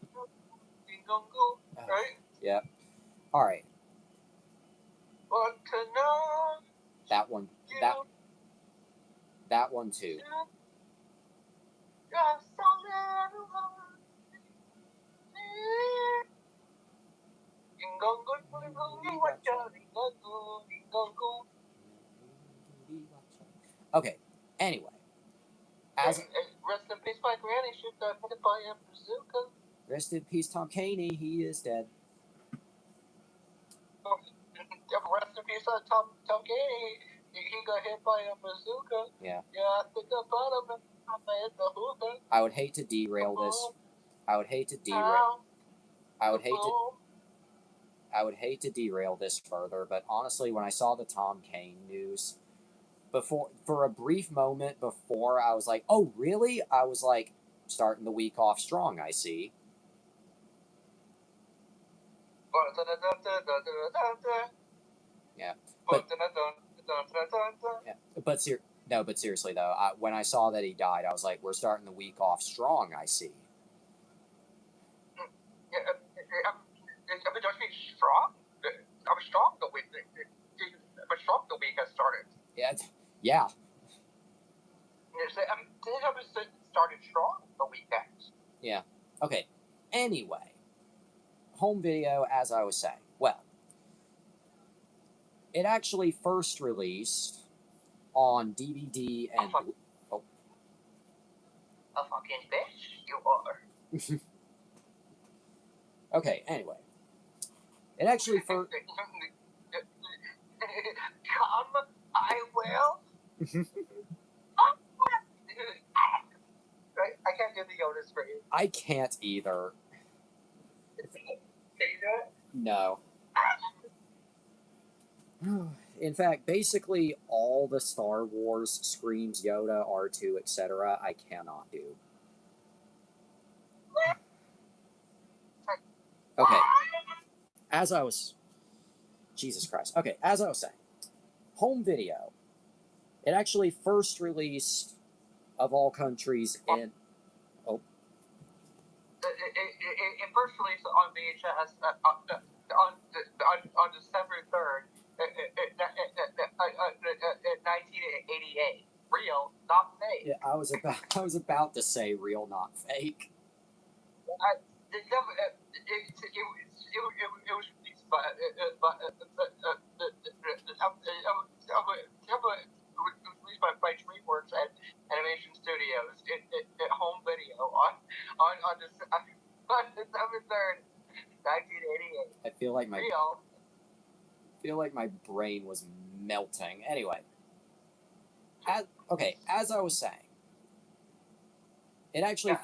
Right? Yeah. All right. That one. That one too. Okay. Anyway, as rest in peace, my granny. She got hit by a bazooka. Rest in peace, Tom Caney. He is dead. Rest in peace, Tom Caney. He got hit by a bazooka. Yeah. Yeah, I think about him. The hookah. I would hate to derail this. I would hate to derail. I would hate to derail this further, but honestly, when I saw the Tom Kane news, for a brief moment before, I was like, "Oh, really?" I was like, starting the week off strong. I see. Yeah, but seriously though, when I saw that he died, I was like, "We're starting the week off strong." I see. But don't you be strong? I'm strong the week. But strong the week has started. Yeah. Yeah. I'm started strong the weekend. Yeah. Okay. Anyway, home video, as I was saying. Well, it actually first released on DVD and. Oh. A fucking bitch, you are. Okay. Anyway, it actually first. Come, I will. Right? I can't do the Otis for you. I can't either. Can you do it? No. In fact, basically all the Star Wars screams Yoda, R2, etc. I cannot do. Okay. As I was... Jesus Christ. Okay, as I was saying. Home video. It actually first released, of all countries, in... Oh. It first released on VHS on December 3rd, Yeah, I was about to say real, not fake. It was released by DreamWorks and Animation Studios at home video on December 3rd, 1988. I feel like Real. my brain was melting. Anyway, as I was saying, it actually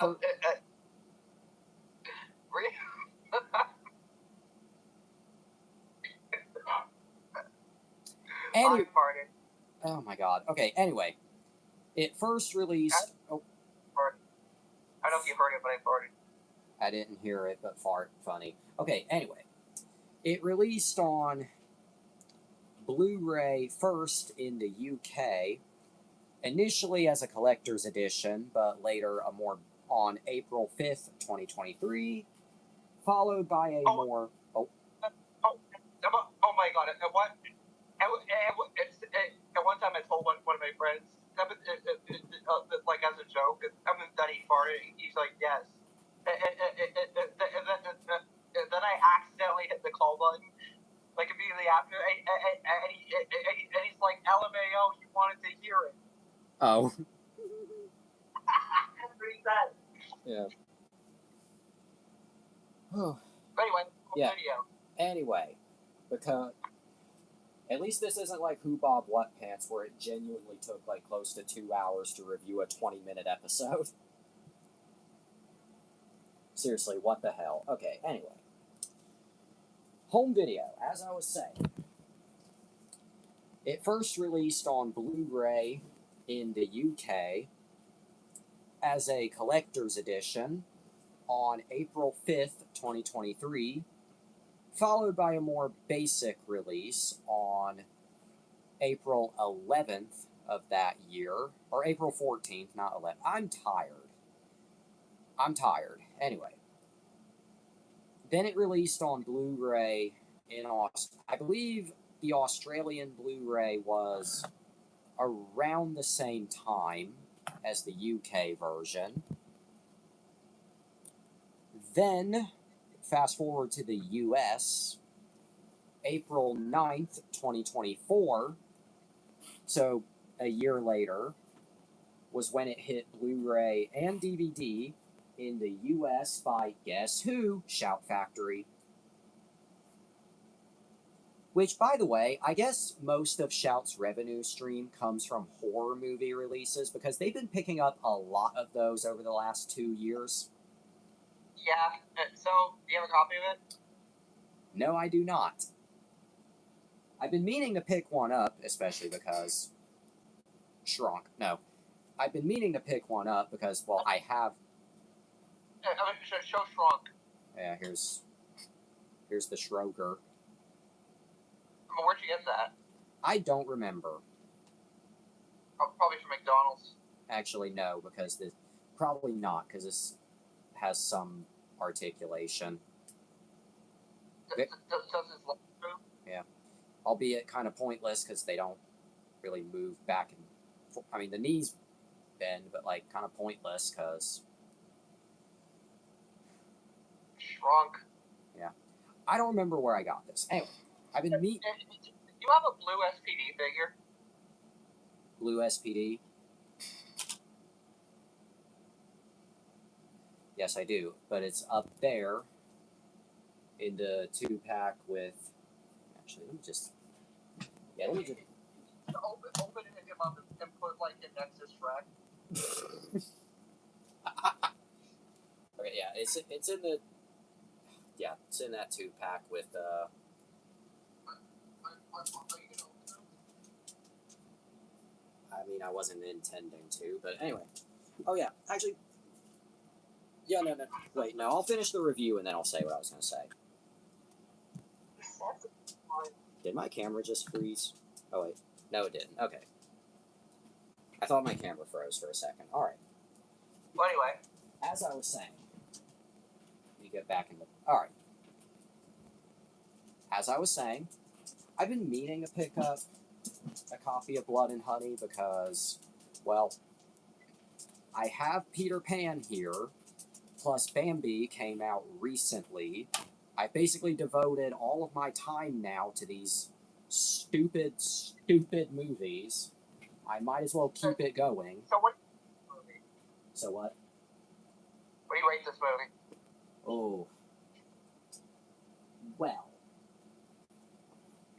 oh my god. Okay, anyway, it first released. Oh, I don't know if you heard it, but I farted. I didn't hear it, but fart funny. Okay, anyway, it released on Blu-ray first in the UK, initially as a collector's edition, but later on April 5th, 2023, followed by a more. Oh my god! At one time, I told one of my friends, like as a joke, that he farted. He's like, yes. And then I accidentally hit the call button, like immediately after, and he's like, LMAO, you wanted to hear it. Oh. That's what he said. Yeah. Anyway, yeah. Video. Anyway, because at least this isn't like Who Bob What Pants, where it genuinely took like close to 2 hours to review a 20-minute episode. Seriously, what the hell? Okay, anyway. Home video, as I was saying. It first released on Blu-ray in the UK as a collector's edition on April 5th, 2023, followed by a more basic release on April 11th of that year, or April 14th, not 11th. I'm tired. Anyway. Then it released on Blu-ray in I believe the Australian Blu-ray was around the same time as the UK version. Then, fast forward to the US, April 9th, 2024, so a year later, was when it hit Blu-ray and DVD in the US by guess who? Shout Factory. Which, by the way, I guess most of Shout's revenue stream comes from horror movie releases because they've been picking up a lot of those over the last 2 years. Yeah, so, do you have a copy of it? No, I do not. I've been meaning to pick one up, especially because... Shrunk. No. I've been meaning to pick one up because, well, I have... Show Shrunk. Yeah, here's the Schroger. Where'd you get that? I don't remember. Probably from McDonald's. Actually, no, because probably not, because this has some articulation. Does his leg move? Yeah. Albeit kind of pointless, because they don't really move back and forth. I mean, the knees bend, but, like, kind of pointless, because... Shrunk. Yeah. I don't remember where I got this. Anyway, I've been Do you have a blue SPD figure? Blue SPD? Yes, I do. But it's up there in the 2-pack with... Actually, let me just... Yeah, let me just... Open it and put, like, an Nexus rack. Okay, yeah, it's in the... Yeah, it's in that 2-pack with, I mean, I wasn't intending to, but anyway. Oh, yeah, actually... Yeah, no. Wait, no, I'll finish the review and then I'll say what I was going to say. Did my camera just freeze? Oh, wait. No, it didn't. Okay. I thought my camera froze for a second. All right. Well, anyway. As I was saying... Let me get back in the... All right. As I was saying, I've been meaning to pick up a copy of Blood and Honey because, well, I have Peter Pan here, plus Bambi came out recently. I basically devoted all of my time now to these stupid movies. I might as well keep it going. So what? Movie? So what? What do you rate this movie? Oh. Well.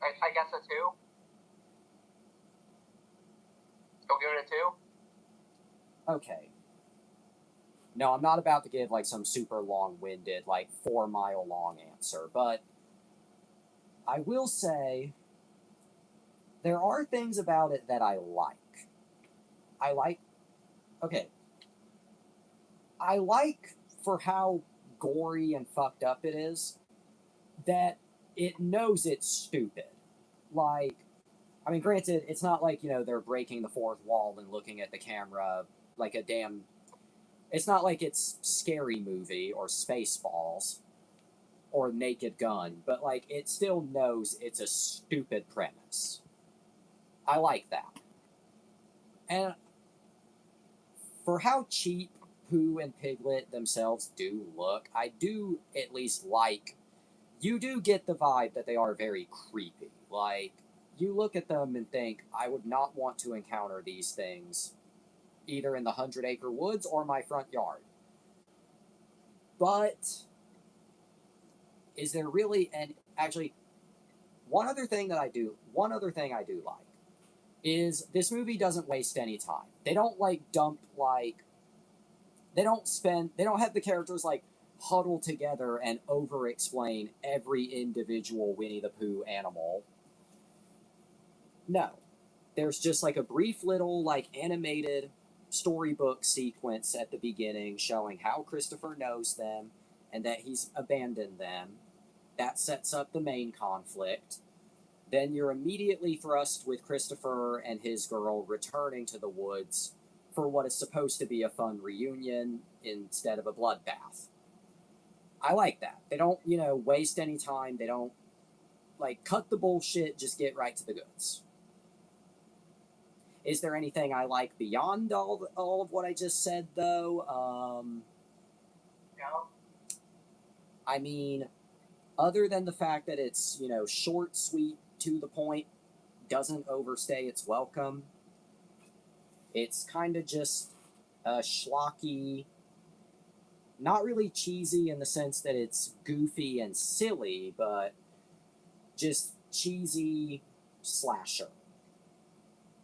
I guess a 2. Go give it a 2. Okay. No, I'm not about to give like some super long-winded, like 4-mile long answer, but I will say there are things about it that I like. Okay. I like for how gory and fucked up it is that it knows it's stupid. Like, I mean, granted, it's not like, they're breaking the fourth wall and looking at the camera like a damn... It's not like it's Scary Movie or Spaceballs or Naked Gun, but, like, it still knows it's a stupid premise. I like that. And for how cheap Pooh and Piglet themselves do look, I do at least like... You do get the vibe that they are very creepy. Like, you look at them and think, I would not want to encounter these things either in the 100-acre woods or my front yard. But is there really an... Actually, one other thing I do like is this movie doesn't waste any time. They don't, they don't have the characters, huddle together and over-explain every individual Winnie-the-Pooh animal. No. There's just, a brief little, animated storybook sequence at the beginning showing how Christopher knows them and that he's abandoned them. That sets up the main conflict. Then you're immediately thrust with Christopher and his girl returning to the woods for what is supposed to be a fun reunion instead of a bloodbath. I like that. They don't, waste any time. They don't, cut the bullshit, just get right to the goods. Is there anything I like beyond all of what I just said, though? No. I mean, other than the fact that it's, short, sweet, to the point, doesn't overstay its welcome, it's kind of just a schlocky, not really cheesy in the sense that it's goofy and silly, but just cheesy slasher.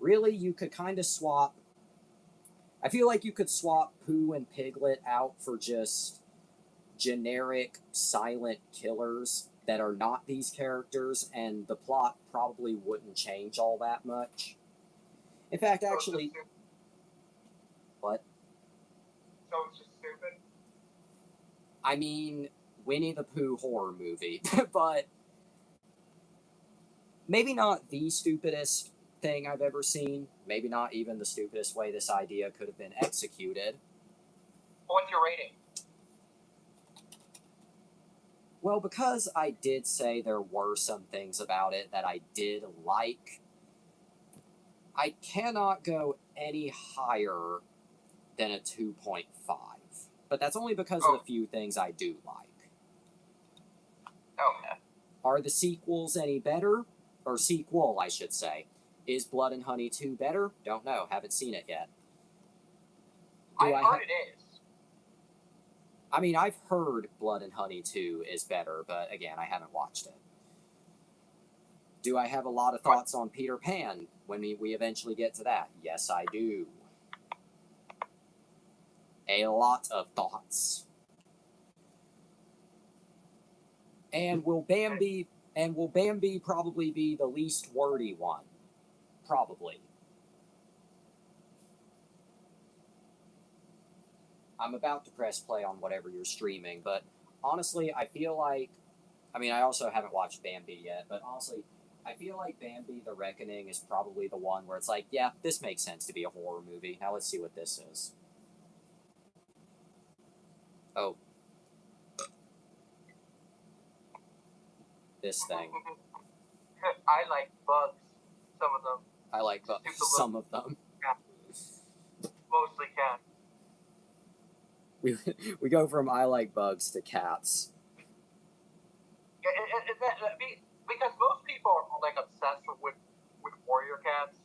Really, you could kind of swap... I feel like you could swap Pooh and Piglet out for just generic silent killers that are not these characters, and the plot probably wouldn't change all that much. In fact, actually... What? So it's just stupid? I mean, Winnie-the-Pooh horror movie, but maybe not the stupidest thing I've ever seen. Maybe not even the stupidest way this idea could have been executed. What's your rating? Well, because I did say there were some things about it that I did like, I cannot go any higher than a 2.5. But that's only because of the few things I do like. Okay. Are the sequels any better? Or sequel, I should say. Is Blood and Honey 2 better? Don't know. Haven't seen it yet. I heard it is. I mean, I've heard Blood and Honey 2 is better, but again, I haven't watched it. Do I have a lot of thoughts on Peter Pan when we eventually get to that? Yes, I do. A lot of thoughts. And will Bambi probably be the least wordy one? Probably. I'm about to press play on whatever you're streaming, but honestly, I feel like... I mean, I also haven't watched Bambi yet, but honestly, I feel like Bambi the Reckoning is probably the one where it's like, yeah, this makes sense to be a horror movie. Now let's see what this is. Oh. This thing. I like bugs. Some of them. I like some of them. Yeah. Mostly cats. we go from I like bugs to cats. Because most people are like obsessed with warrior cats.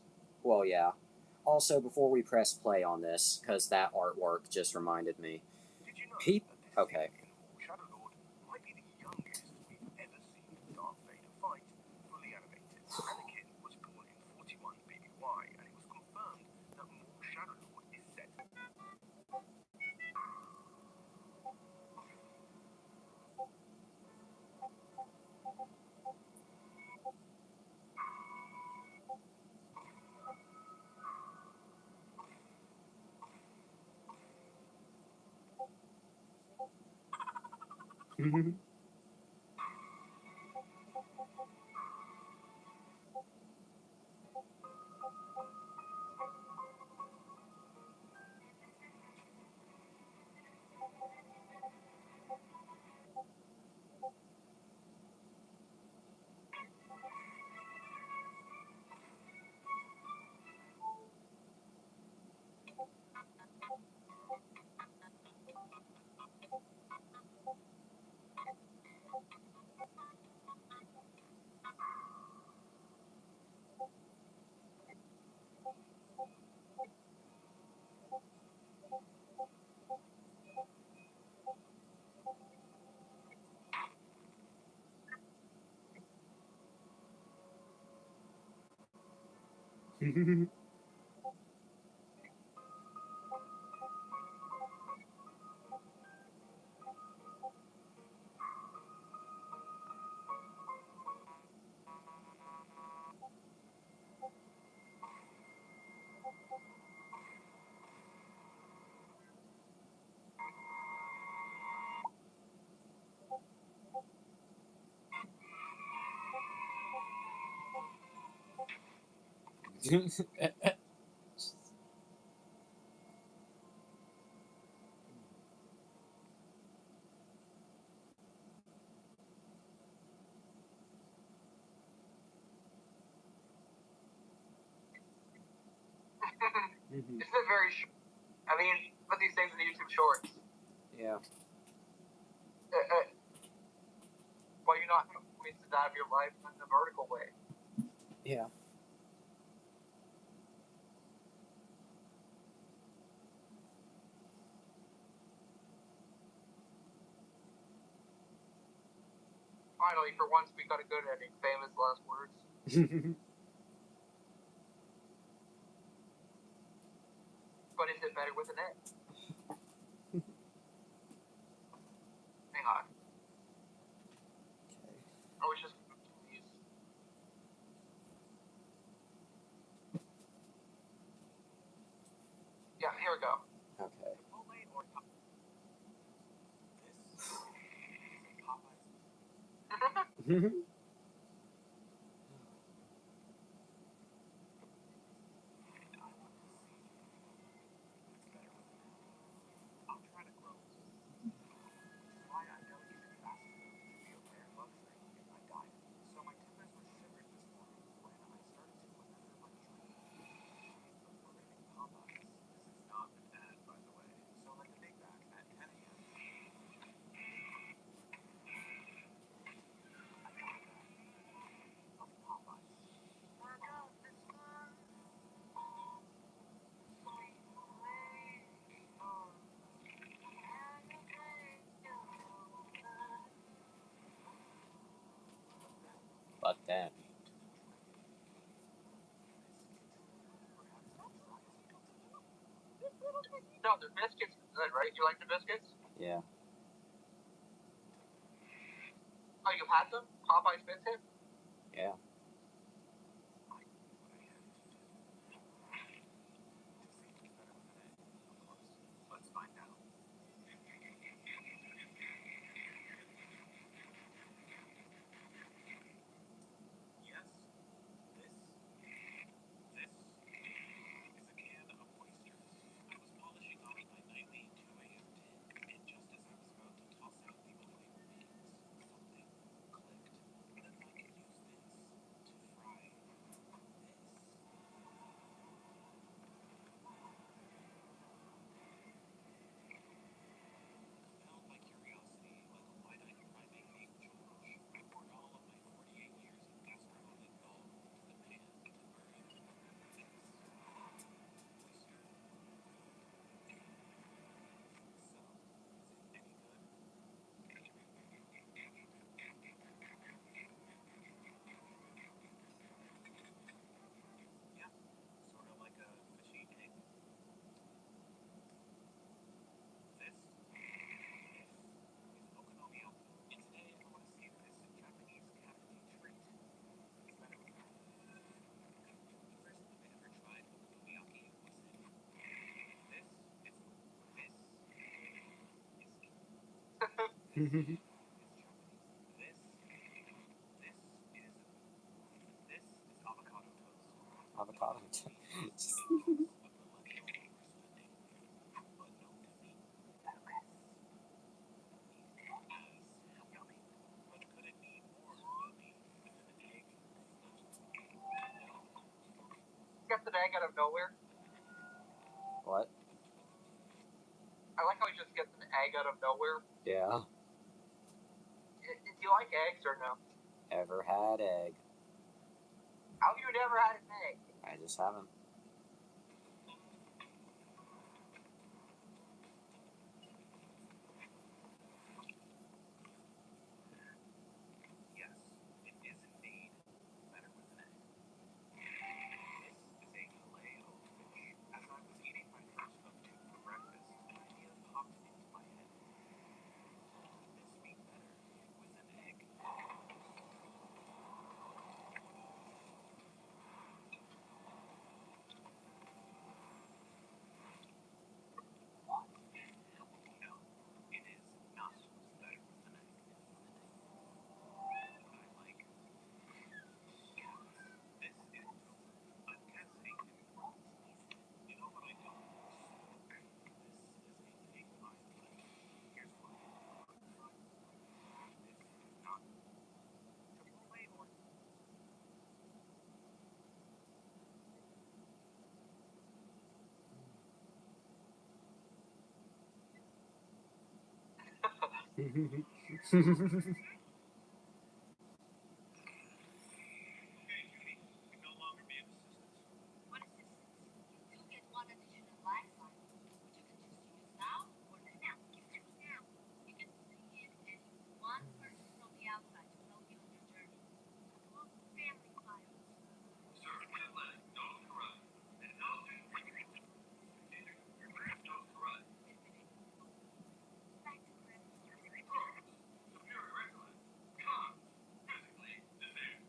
Well, yeah. Also, before we press play on this, because that artwork just reminded me. Did you know Peep. that this Okay. Shadow Lord might be the youngest we've ever seen Darth Vader fight, fully animated? Anakin was born in 41 BBY, and it was confirmed that more Shadow Lord is set. Isn't it very short? I mean, put these things in YouTube Shorts. Yeah. Why you not wasted out of your life in the vertical way? Yeah. Finally, for once, we got a good ending. Famous last words. But is it better with an N? Hang on. I was just confused. Yeah, here we go. Okay. But then. No, the biscuits are good, right? You like the biscuits? Yeah. Oh, you had them? Popeye's biscuits? Yeah. Let's find out. Yes, this is a can of oysters. I was polishing off my nightly 2 a.m. tin, and just as I was about to toss out the oily remains, something clicked. Then I could use this. Japanese. This is avocado toast. Avocado. Gets an egg out of nowhere. What? I like how he just gets an egg out of nowhere. Yeah. Do you like eggs or no? Ever had egg? How you never had an egg? I just haven't. Yes, it is indeed better with an egg. This is a fillet of fish. As I was eating my first of two for breakfast, an idea popped into my head. Would this be better with an egg? No, it is not better with an egg. I like cats. This is a cat's egg You know what I don't smoke? This is a pig pie fillet. Here's why. This is not Chipotle or Okay, Judy, you no longer be of assistance. What assistance? You do get one additional lifeline, which you can choose to use now or now. You choose now. You can bring in any one person from the outside to help you on your journey. Close family files. Sir, don't cry. And no don't cry. Back to credit. Superior excellent. Con. Physically disabled.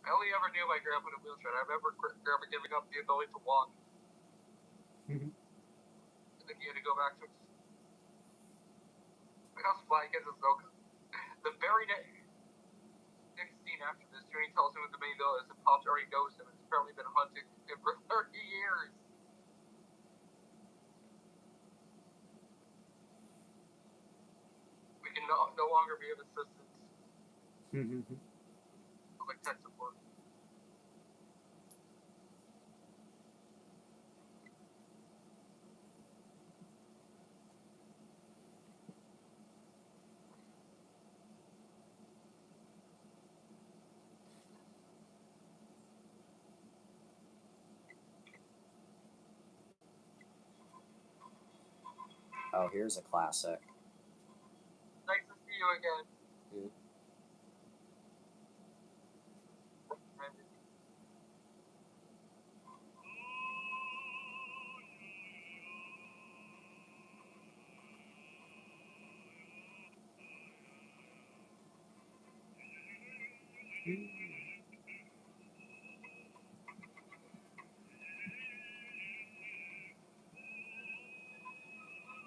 I only ever knew my grandpa in a wheelchair. I remember grandpa giving up the ability to walk. And then he had to go back to my house. Flying kids is so good. The very next scene after this, Junie tells him what the main villain is, and Pops already knows him and has apparently been hunting him for 30 years. We can no longer be of assistance. Quick tech support. Oh, here's a classic. Nice to see you again. Mm.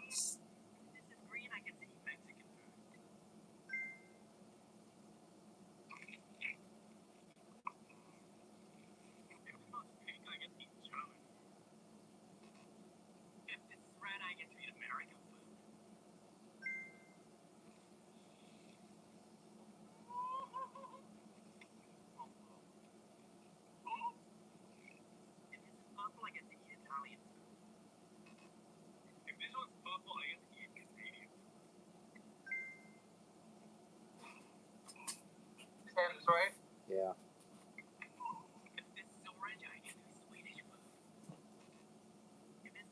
This is green, I get to eat Mexican food. If this is pink, I get to eat German. If this is red, I get to eat American food. If this is purple, I get to eat Italian food. If this one's purple, I get to eat Canadian food. Sam's right. Yeah. If this is orange, I get to eat Swedish food. If this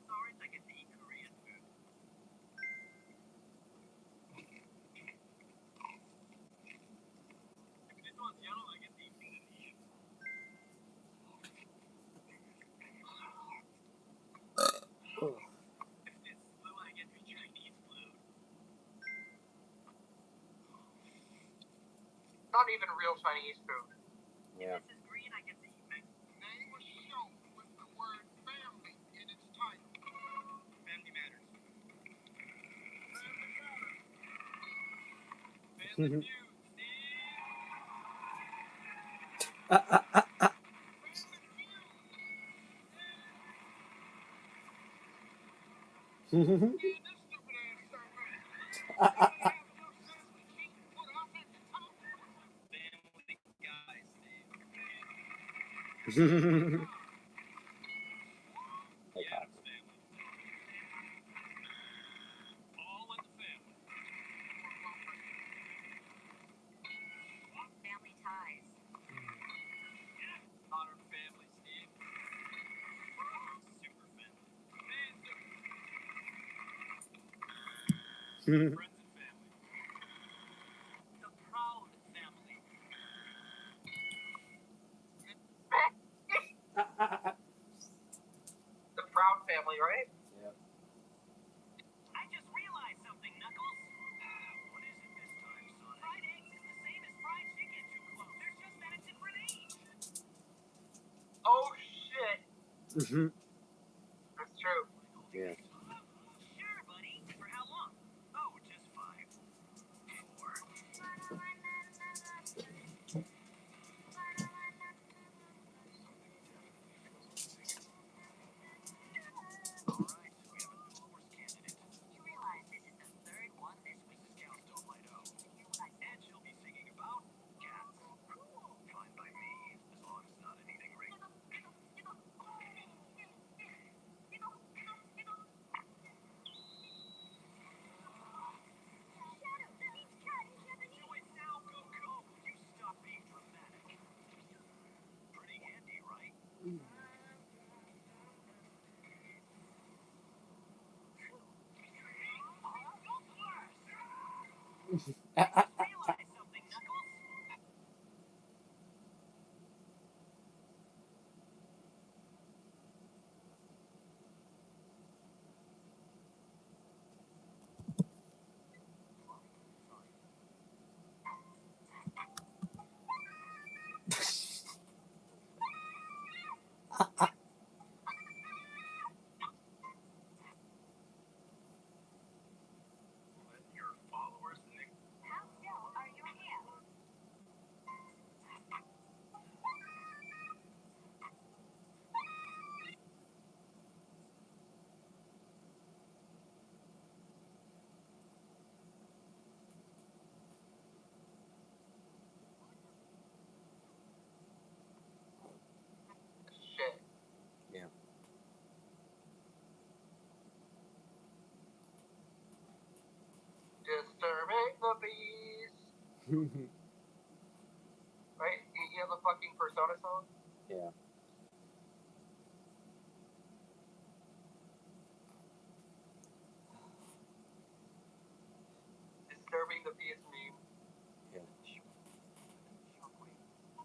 Not even real Chinese food. Yeah. This is green, I get to eat Mexican. Name a show with the word family in its title. Family Matters. Family Matters. Family Feud, Steve. Man, this stupid ass start running. They don't have enough sense to keep put us at the top. Family guys, Steve. Hey, The Addams Family. All in the family. Family ties. Modern Family, Steve. Super Family. Man, Friends and Family. The Proud Family. The Proud Family, right? Yep. I just realized something, Knuckles. What is it this time, son? Fried eggs is the same as fried chicken, too close. There's just that a different age. Oh shit. Mhm. That's true. Yeah. Sure, buddy. For how long? Oh, just 5. 4. All right, we have a new horse candidate. You realize this is the third one this week? The scouts don't light up. You hear what I said? And she'll be singing about cats. Fine by me, as long as not anything rape. Do it now, Goku! You stop being dramatic. Pretty handy, right? Realize something, Knuckles? Let your followers nick. How still are your hands? Shit. Yeah. Disturbing the peace. Right? You know the fucking Persona song? Yeah. Disturbing the peace meme. Yeah.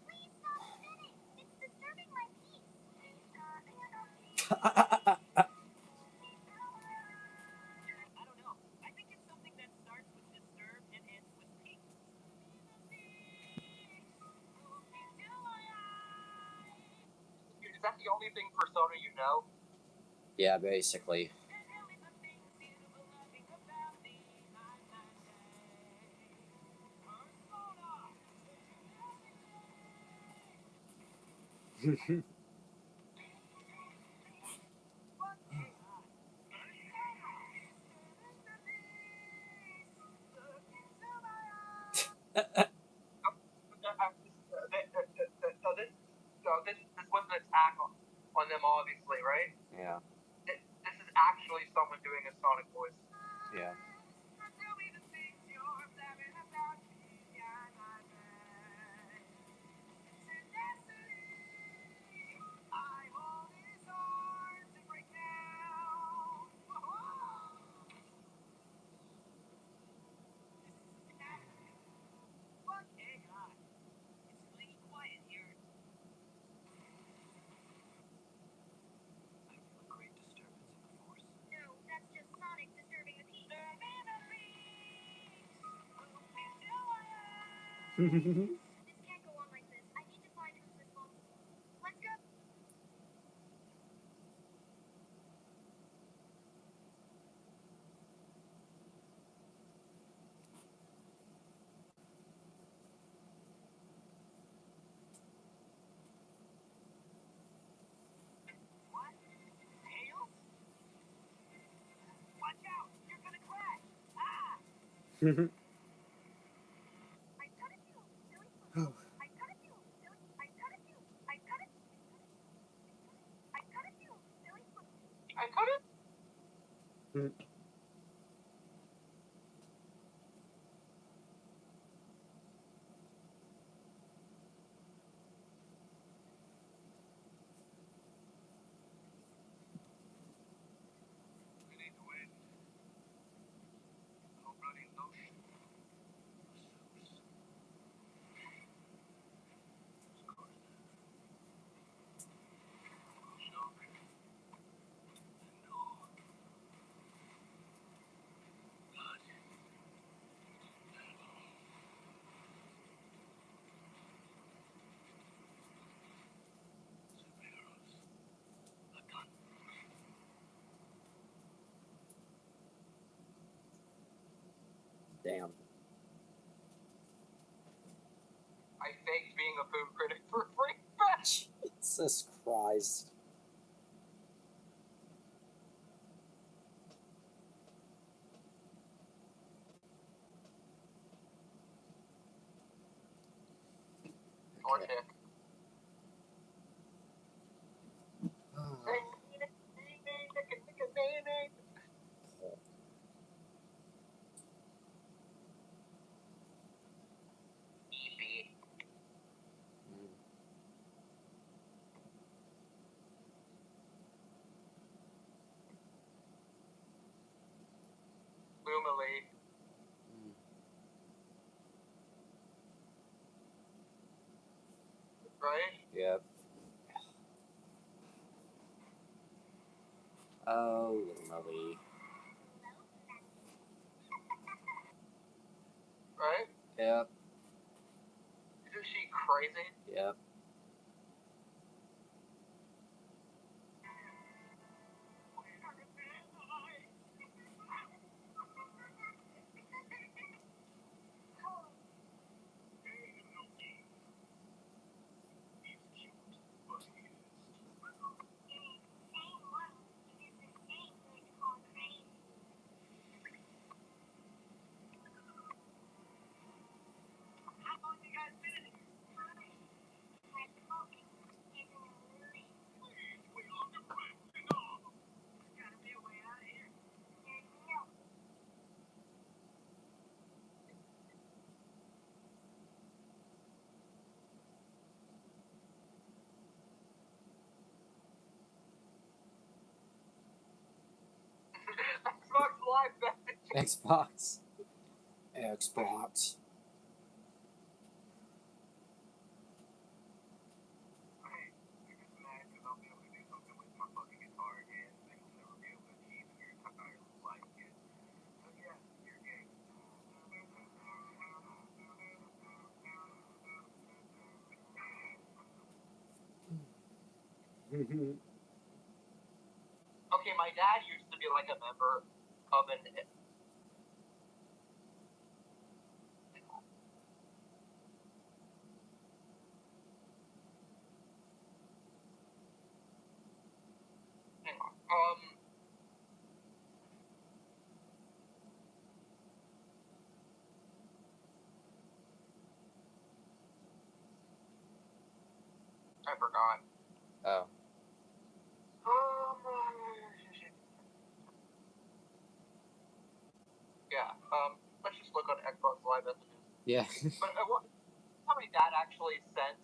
Please stop spinning. It's disturbing my peace. I don't know. I think it's something that starts with disturb and ends with peace. Is that the only thing Persona you know? Yeah, basically. This was an attack on them, obviously, right? Yeah. This is actually someone doing a Sonic voice. Yeah. This can't go on like this. I need to find who's responsible. Let's go. What? Tails? Watch out! You're gonna crash! Ah! I cut it you, silly fool. I cut it you, silly. I cut it you. I cut it. I cut it you, silly fool. I couldn't. We need to end. No bloody notion. Zeus. Shock. No. Blood. Superheroes. A gun. Damn. I faked being a food critic for free. Bitch. Jesus Christ. Or Okay. chick. Easy. Lumily. Right? Yep. Oh, little Molly. Right? Yep. Isn't she crazy? Yep. Xbox Live message. Xbox. Xbox. Hey, you're just mad because I'll be able to do something with my fucking guitar again that you'll never be able to achieve in your entire life again. So yeah, you're gay. Okay, my dad used to be like a member of an. Hang on. I forgot. Oh. Yeah. Let's just look on Xbox Live messages. Yeah. But how my dad actually sent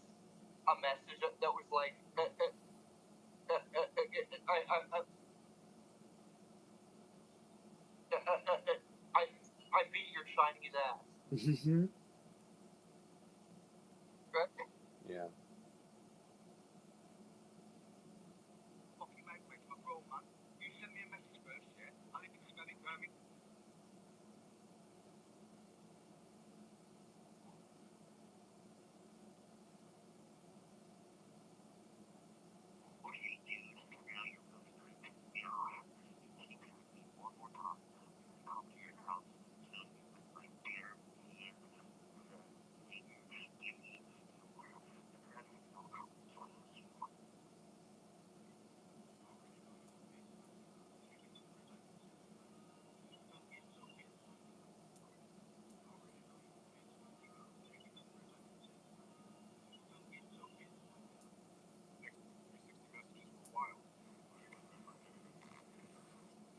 a message that was like, I beat your Chinese ass. Right? Yeah. Fuck you, mate, where's my bro, man? You send me a message first, yeah? I need to spell it perfect.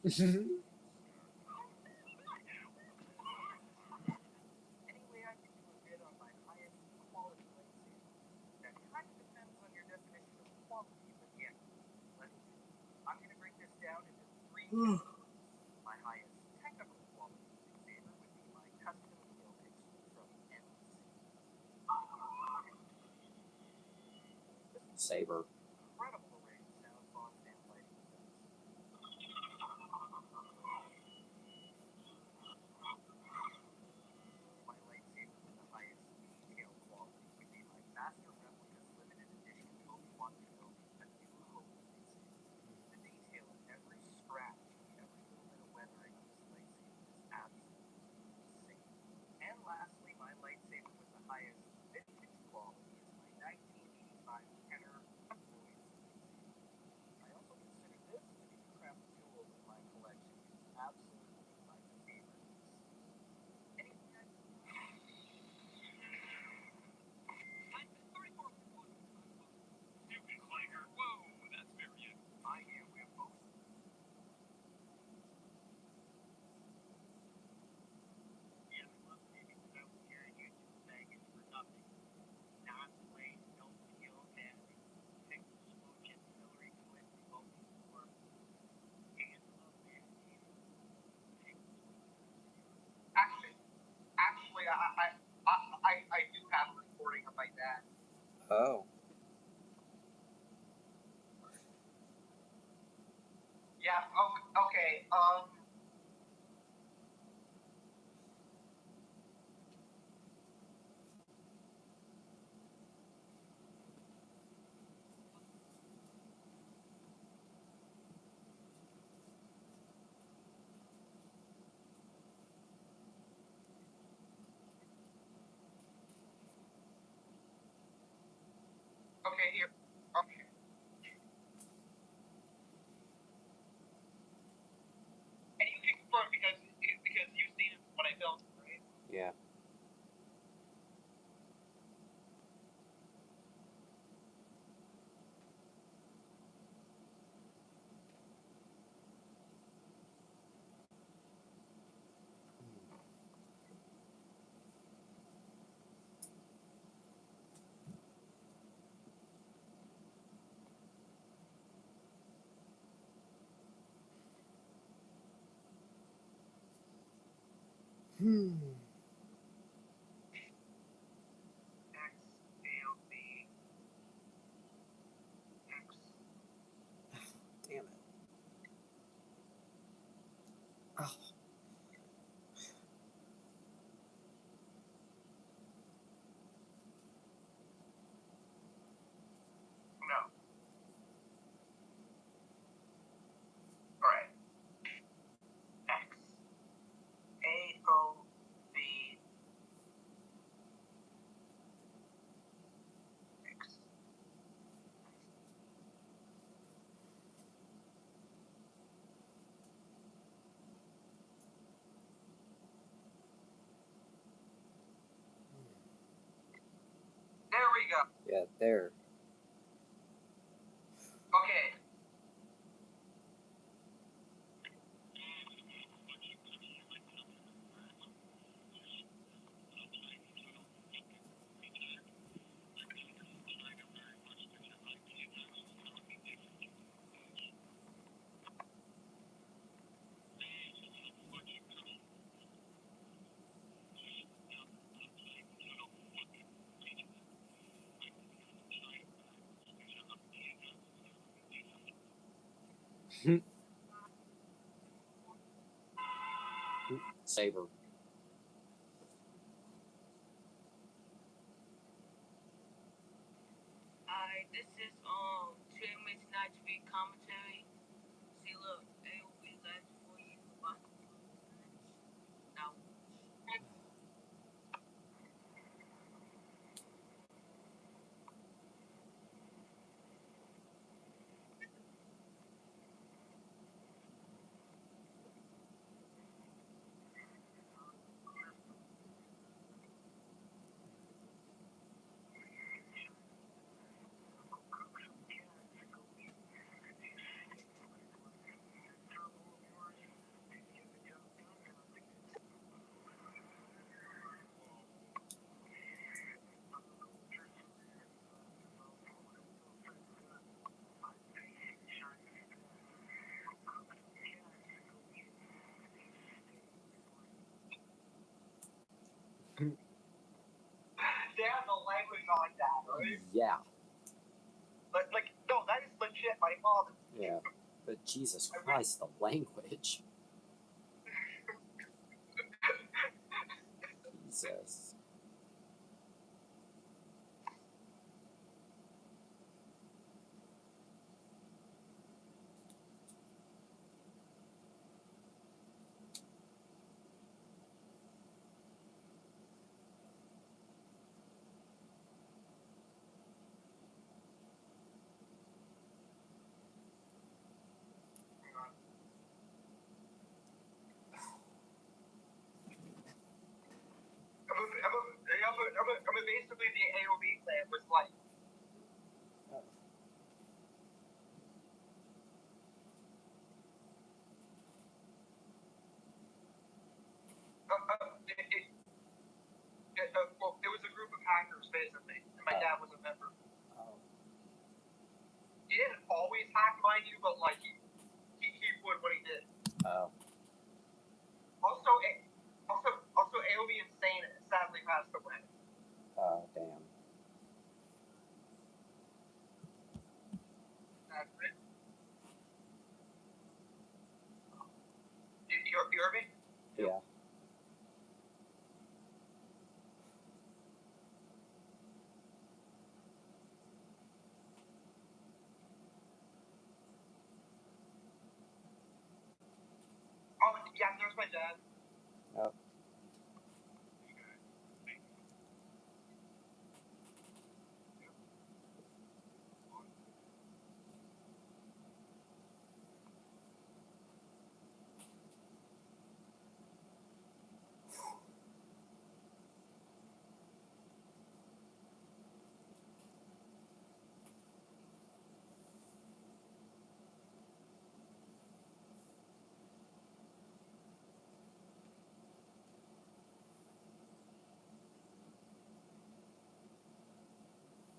Anyway, I give you a bid on my highest quality lightsaber. That kind of depends on your definition of quality, but yeah, I'm gonna break this down into three categories. My highest technical quality lightsaber would be my custom kill pixel from Endless. Saber. Incredible array of sound fonts and lighting effects. My lightsaber with the highest detail quality would be my Master Replicas limited edition Obi-Wan Kenobi, A New Hope lightsaber. The detail in every scratch and every little bit of weathering on this lightsaber is absolutely insane. And lastly, my lightsaber with the highest vintage quality is my 1985 Kenner Droid lightsaber. I also consider this to be the crap jewel in my collection. It's absolutely my favorite piece. Anyway, I am. We're both. Yeah, I love maybe without carrying you two baggage for nothing. Non-play, no skill test, pick smooch and Hillary Clinton voting for Angela Bassett. Actually, I do have a recording of my dad. Oh. Yeah. Okay. Okay. Here. Okay. And you can confirm because you've seen what I filmed, right? Yeah. Hmm. X, AOC, X. Damn it. Oh. No. All right. X, AOC, X. There we go. Yeah, there. Okay. Saber. Alright, this is 2 minutes not to be commentary. See, look, they will be left for you about now. right? Yeah. Like, no, that is legit my father. Yeah. But Jesus Christ, the language. Jesus. I mean, basically the AOV plan was like, well, it was a group of hackers basically, and my dad was a member. Oh. He didn't always hack, mind you, but like he would when he did. Oh. Also AOV Insane sadly passed away. Oh, damn. That's it. You hear me? Yeah. Oh, yeah, there's my dad. Oh.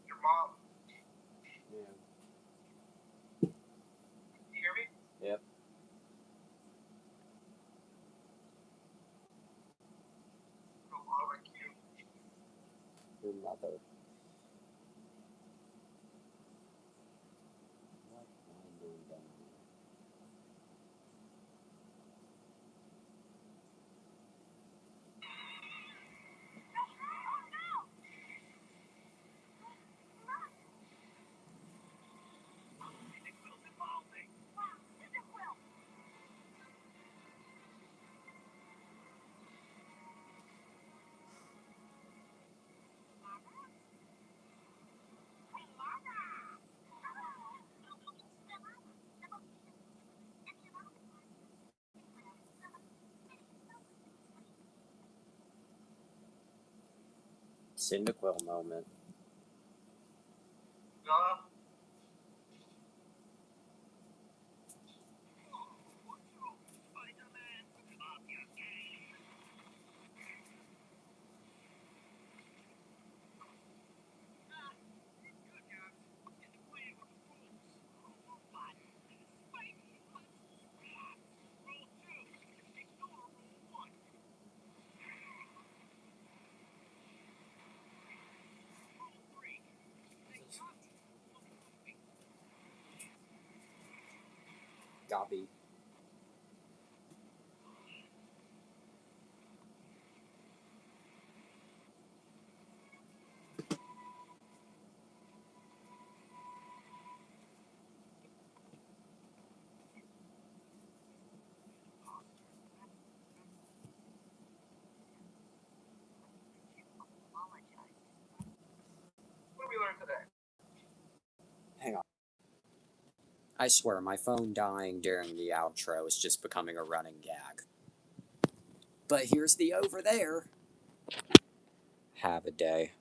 Your mom. Yeah. You hear me? Yep. Oh, like you. Your mother. What am I doing down here? Cyndaquil moment. Gobby. What did we learn today? Hang on. I swear, my phone dying during the outro is just becoming a running gag. But here's the over there. Have a day.